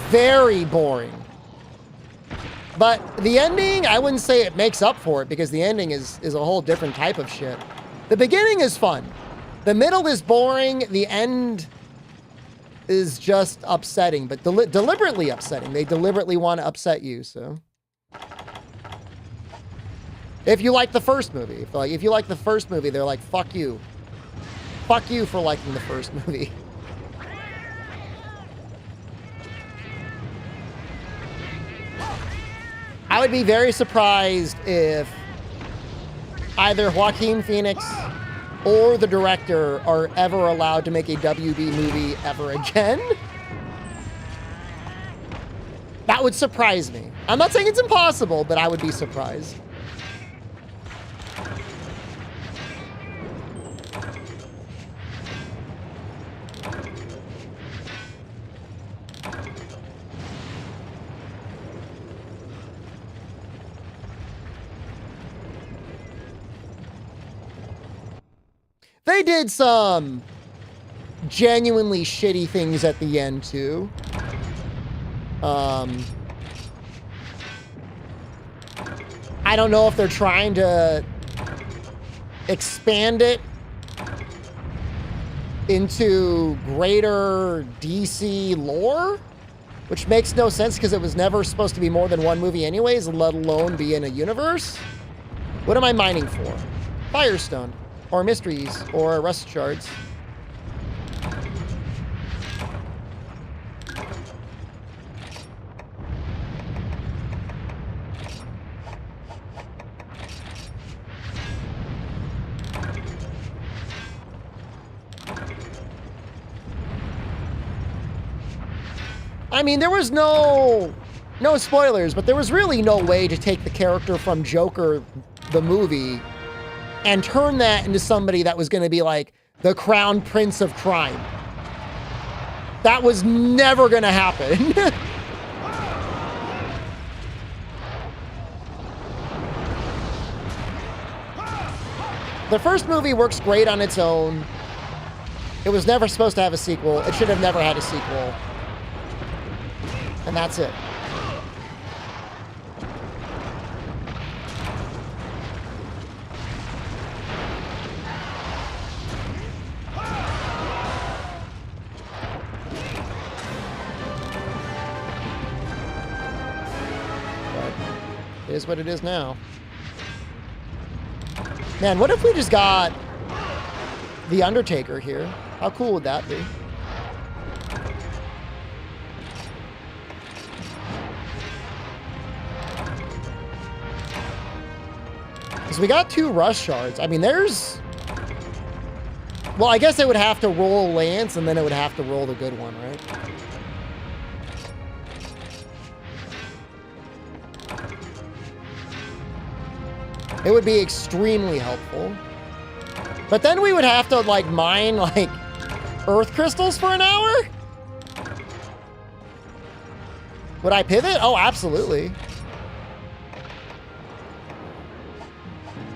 very boring. But the ending, I wouldn't say it makes up for it because the ending is a whole different type of shit. The beginning is fun. The middle is boring. The end is just upsetting, but deliberately upsetting. They deliberately want to upset you, so. If you like the first movie. If you like the first movie, they're like, fuck you. Fuck you for liking the first movie. I would be very surprised if either Joaquin Phoenix or the director are ever allowed to make a WB movie ever again. That would surprise me. I'm not saying it's impossible, but I would be surprised. They did some genuinely shitty things at the end, too. I don't know if they're trying to expand it into greater DC lore, which makes no sense because it was never supposed to be more than one movie anyways, let alone be in a universe. What am I mining for? Firestone. Or mysteries, or rust shards. I mean, there was no spoilers, but there was really no way to take the character from Joker, the movie, and turn that into somebody that was going to be like the crown prince of crime. That was never going to happen. The first movie works great on its own. It was never supposed to have a sequel. It should have never had a sequel. And that's it. It is what it is now. Man, what if we just got The Undertaker here? How cool would that be? Because we got 2 rust shards. I mean, there's... Well, I guess it would have to roll Lance, and then it would have to roll the good one, right? It would be extremely helpful. But then we would have to like mine like earth crystals for an hour? Would I pivot? Oh, absolutely.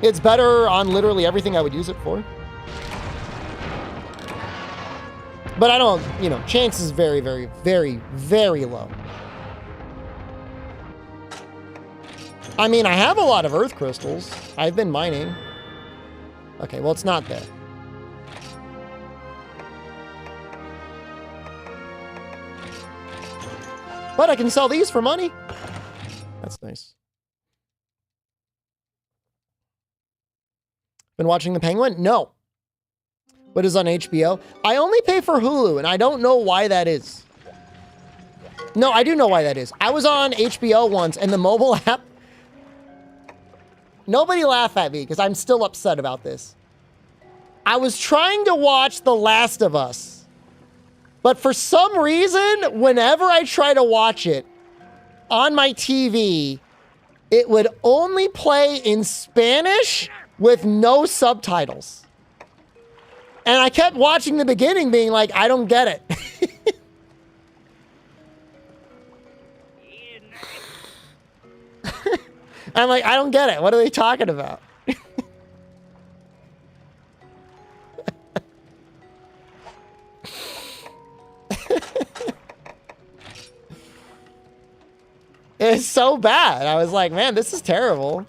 It's better on literally everything I would use it for. But I don't, you know, chance is very, very, very, very low. I mean, I have a lot of earth crystals. I've been mining. Okay, well, it's not there. But I can sell these for money. That's nice. Been watching The Penguin? No. What is on HBO? I only pay for Hulu, and I don't know why that is. No, I do know why that is. I was on HBO once, and the mobile app... Nobody laugh at me, because I'm still upset about this. I was trying to watch The Last of Us. But for some reason, whenever I try to watch it on my TV, it would only play in Spanish with no subtitles. And I kept watching the beginning being like, I don't get it. I'm like, I don't get it. What are they talking about? It's so bad. I was like, man, this is terrible.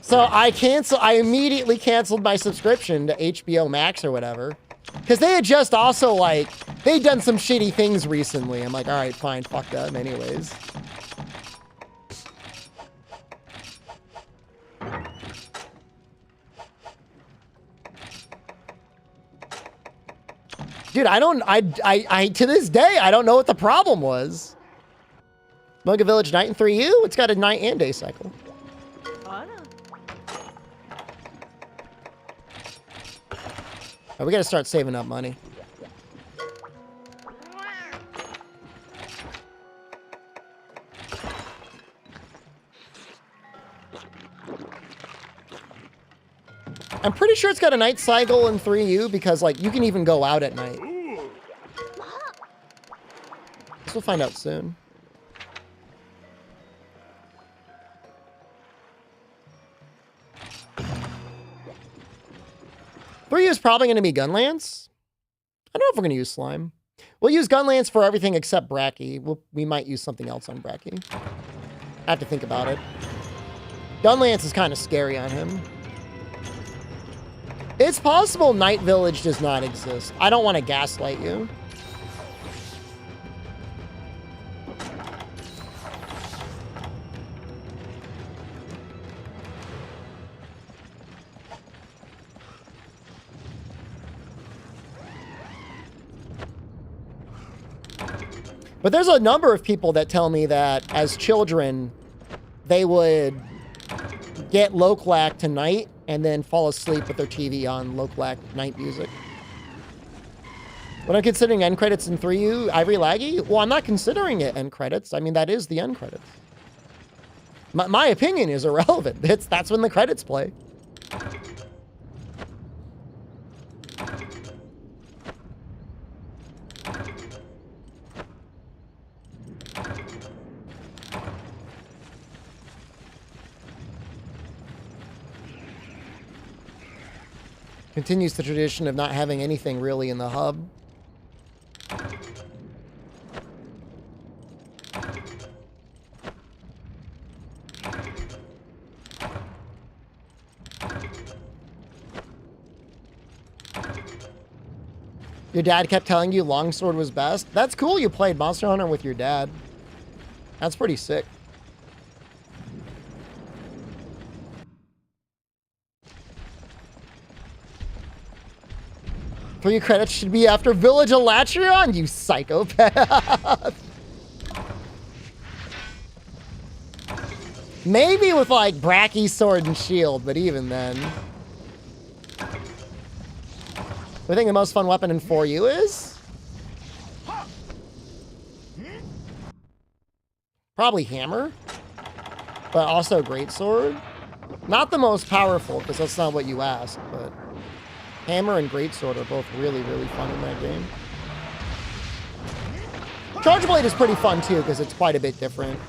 So I immediately canceled my subscription to HBO Max or whatever. Because they had just also like, they'd done some shitty things recently. I'm like, all right, fine, fuck them anyways. Dude, I to this day, I don't know what the problem was. Moga Village night and 3U? It's got a night and day cycle. Oh, we gotta start saving up money. I'm pretty sure it's got a night cycle in 3U because, like, you can even go out at night. Guess we'll find out soon. 3U is probably going to be Gunlance. I don't know if we're going to use Slime. We'll use Gunlance for everything except Bracky. We might use something else on Bracky. I have to think about it. Gunlance is kind of scary on him. It's possible Night Village does not exist. I don't want to gaslight you. But there's a number of people that tell me that as children, they would get Loklac tonight and then fall asleep with their TV on Loklac night music. When I'm considering end credits in 3U, Ivory Laggy, well, I'm not considering it end credits. I mean, that is the end credits. My opinion is irrelevant. That's when the credits play. Continues the tradition of not having anything really in the hub. Your dad kept telling you Longsword was best? That's cool you played Monster Hunter with your dad. That's pretty sick. 3 credits should be after Village Elatrion, you psychopath. Maybe with like Bracky Sword and Shield, but even then. I think the most fun weapon in 4U is? Probably Hammer. But also greatsword. Not the most powerful, because that's not what you asked, but hammer and greatsword are both really, really fun in that game. Charge blade is pretty fun too, because it's quite a bit different.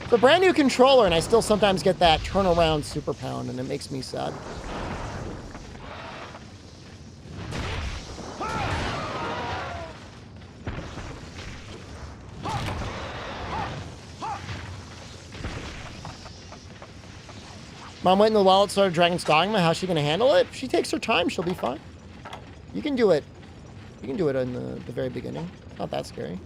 It's a brand new controller, and I still sometimes get that turnaround super pound, and it makes me sad. Mom went in the wallet, started Dragon's Dogma. How's she going to handle it? If she takes her time, she'll be fine. You can do it. You can do it in the very beginning. It's not that scary.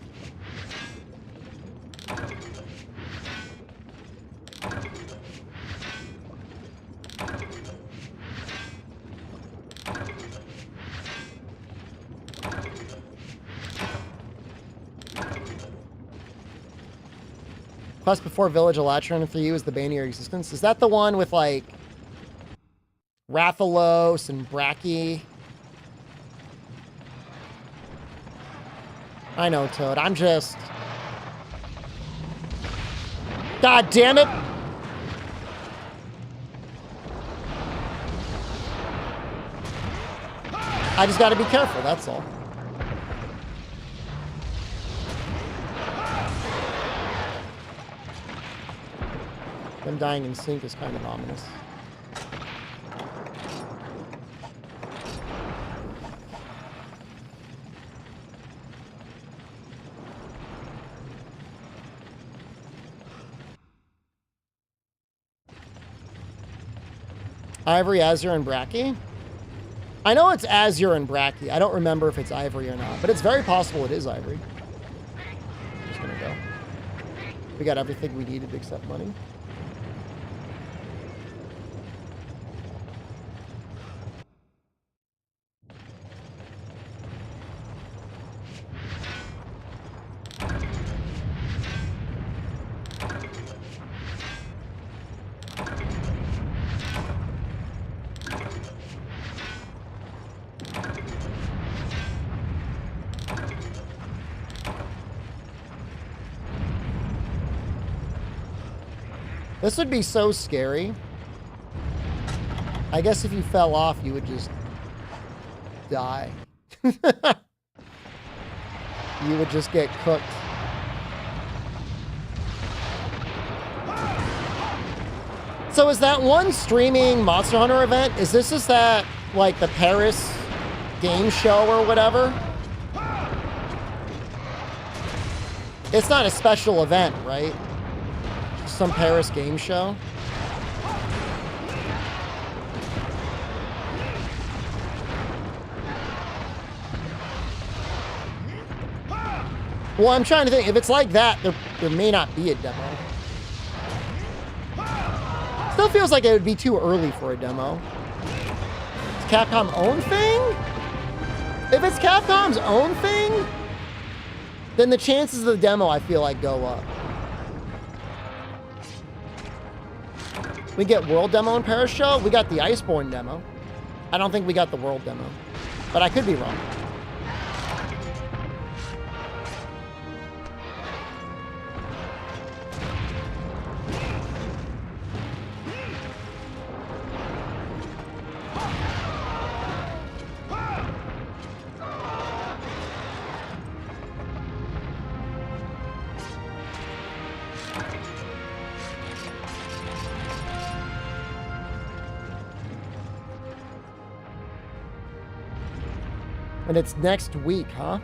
Quest before Village Elatron for you is the bane of your existence. Is that the one with like Rathalos and Bracky? I know, Toad. I'm just... God damn it! I just gotta be careful, that's all. Them dying in sync is kind of ominous. Ivory, Azure, and Bracky? I know it's Azure and Bracky. I don't remember if it's Ivory or not, but it's very possible it is Ivory. I'm just gonna go. We got everything we needed except money. This would be so scary. I guess if you fell off, you would just die. You would just get cooked. So is that one streaming Monster Hunter event? Is this just that, like, the Paris game show or whatever? It's not a special event, right? Some Paris game show. Well, I'm trying to think. If it's like that, there may not be a demo. Still feels like it would be too early for a demo. It's Capcom's own thing? If it's Capcom's own thing, then the chances of the demo, I feel like, go up. We get World Demo in Paris show. We got the Iceborne demo. I don't think we got the World demo, but I could be wrong. And it's next week, huh?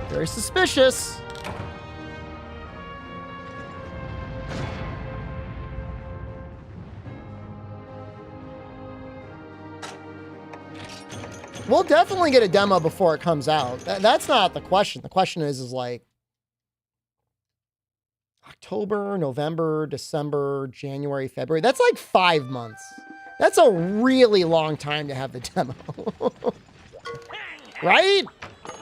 Very suspicious. We'll definitely get a demo before it comes out. That's not the question. The question is like October, November, December, January, February. That's like 5 months. That's a really long time to have the demo. Right?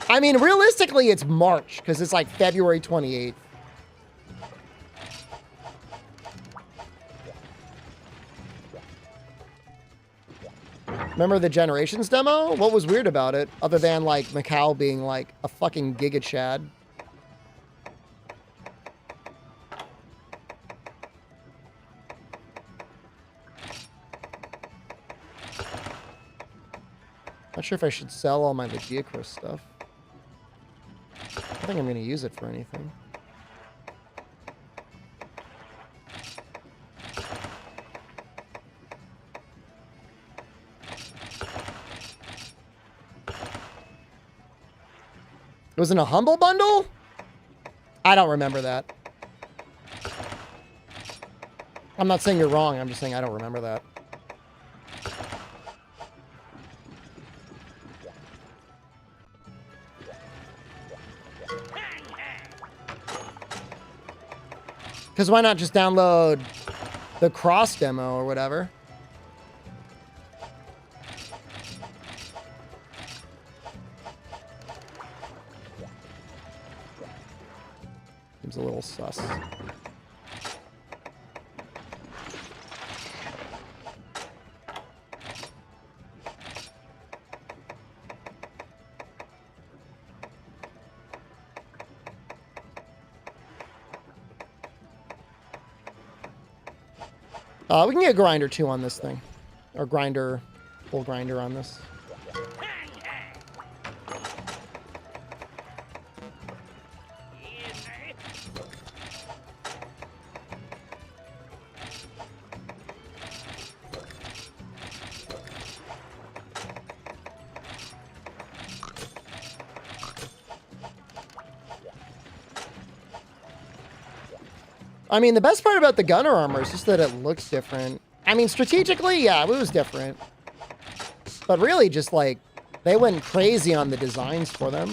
I mean, realistically, it's March, because it's like February 28th. Remember the Generations demo? What was weird about it, other than like Macau being like a fucking Giga Chad? Not sure if I should sell all my Legiacris stuff. I don't think I'm going to use it for anything. It was in a Humble Bundle? I don't remember that. I'm not saying you're wrong. I'm just saying I don't remember that. Because why not just download the cross demo or whatever? Seems a little sus. We can get a grinder too on this thing. Or grinder, full grinder on this. I mean, the best part about the gunner armor is just that it looks different. I mean, strategically, yeah, it was different. But really, just like, they went crazy on the designs for them.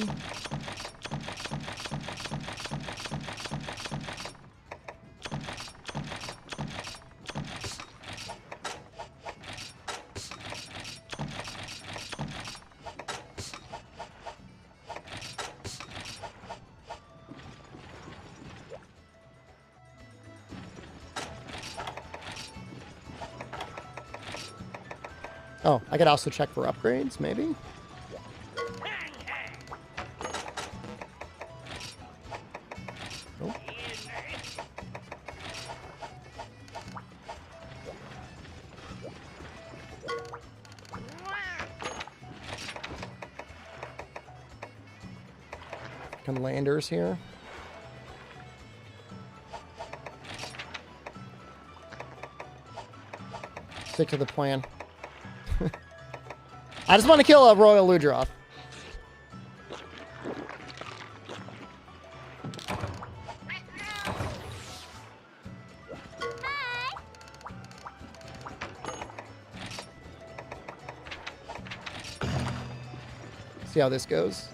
Oh, I could also check for upgrades, maybe? Nope. Can landers here. Stick to the plan. I just want to kill a Royal Ludroth. See how this goes.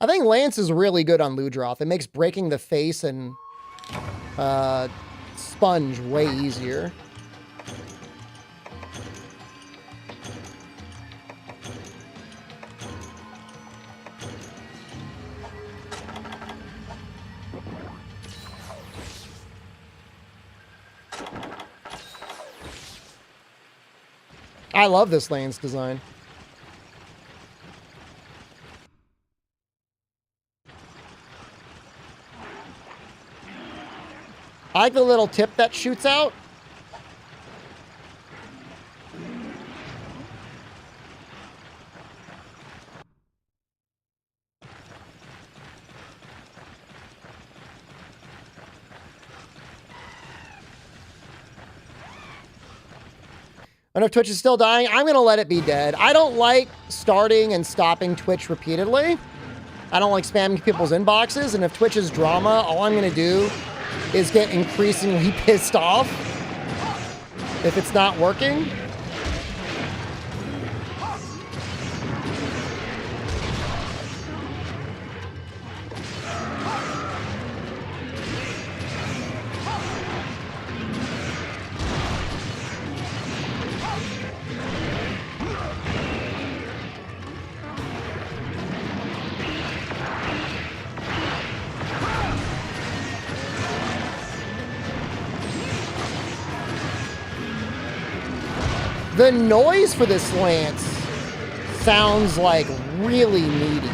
I think Lance is really good on Ludroth. It makes breaking the face and sponge way easier. I love this Lance design. I like the little tip that shoots out. I don't know if Twitch is still dying. I'm going to let it be dead. I don't like starting and stopping Twitch repeatedly. I don't like spamming people's inboxes. And if Twitch is drama, all I'm going to do is get increasingly pissed off if it's not working. The noise for this lance sounds like really meaty.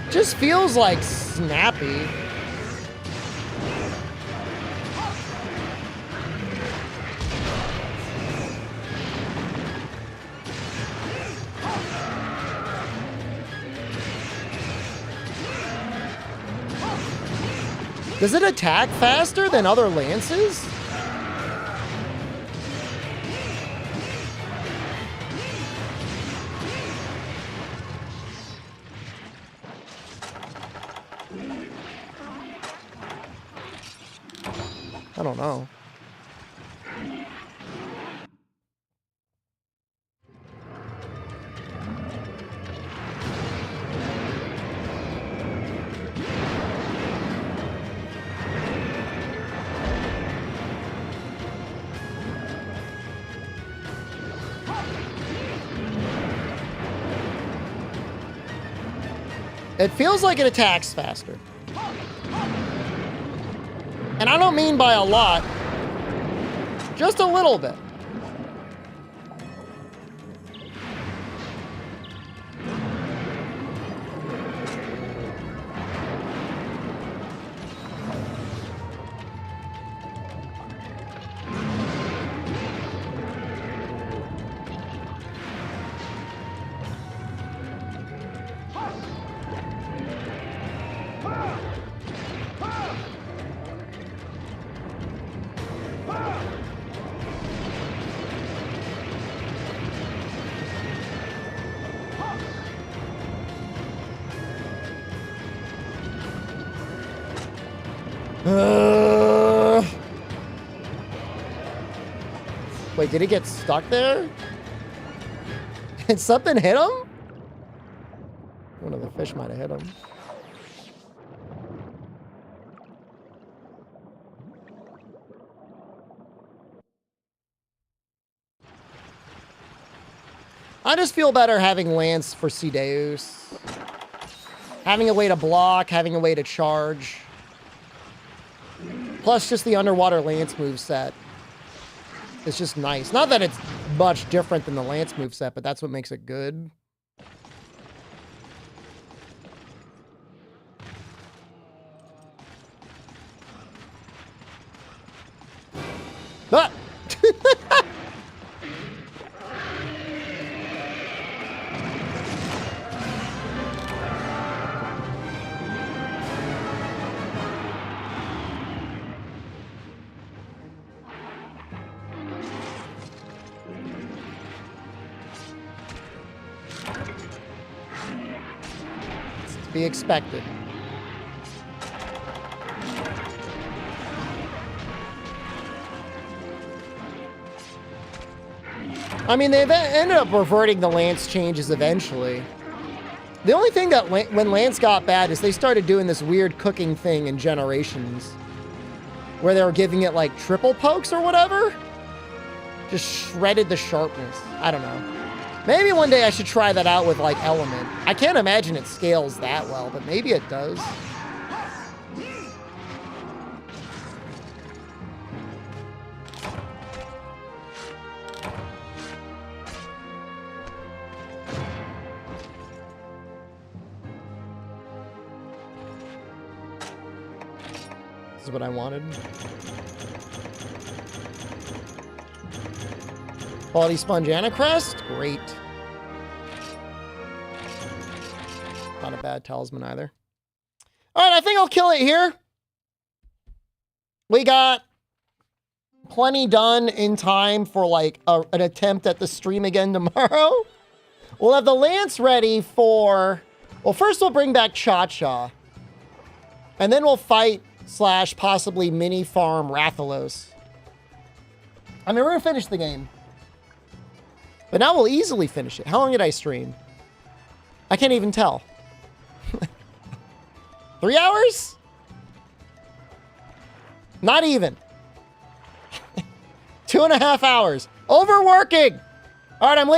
Just feels like snappy. Does it attack faster than other lances? I don't know. It feels like it attacks faster. And I don't mean by a lot, just a little bit. Wait, did he get stuck there? Did something hit him? One of the fish might have hit him. I just feel better having Lance for Cedeus. Having a way to block, having a way to charge. Plus just the underwater Lance moveset. It's just nice. Not that it's much different than the Lance moveset, but that's what makes it good. Ah! Be expected. I mean, they ended up reverting the Lance changes eventually. The only thing that when Lance got bad is they started doing this weird cooking thing in Generations, where they were giving it like triple pokes or whatever. Just shredded the sharpness. I don't know. Maybe one day I should try that out with, like, Element. I can't imagine it scales that well, but maybe it does. This is what I wanted. Quality Sponge and a Crest? Great. Not a bad talisman either. Alright, I think I'll kill it here. We got plenty done in time for like an attempt at the stream again tomorrow. We'll have the Lance ready for, well, first we'll bring back Cha-Cha. And then we'll fight / possibly mini farm Rathalos. I mean, we're gonna finish the game. But now we'll easily finish it. How long did I stream? I can't even tell. 3 hours? Not even. 2.5 hours. Overworking. All right, I'm leaving.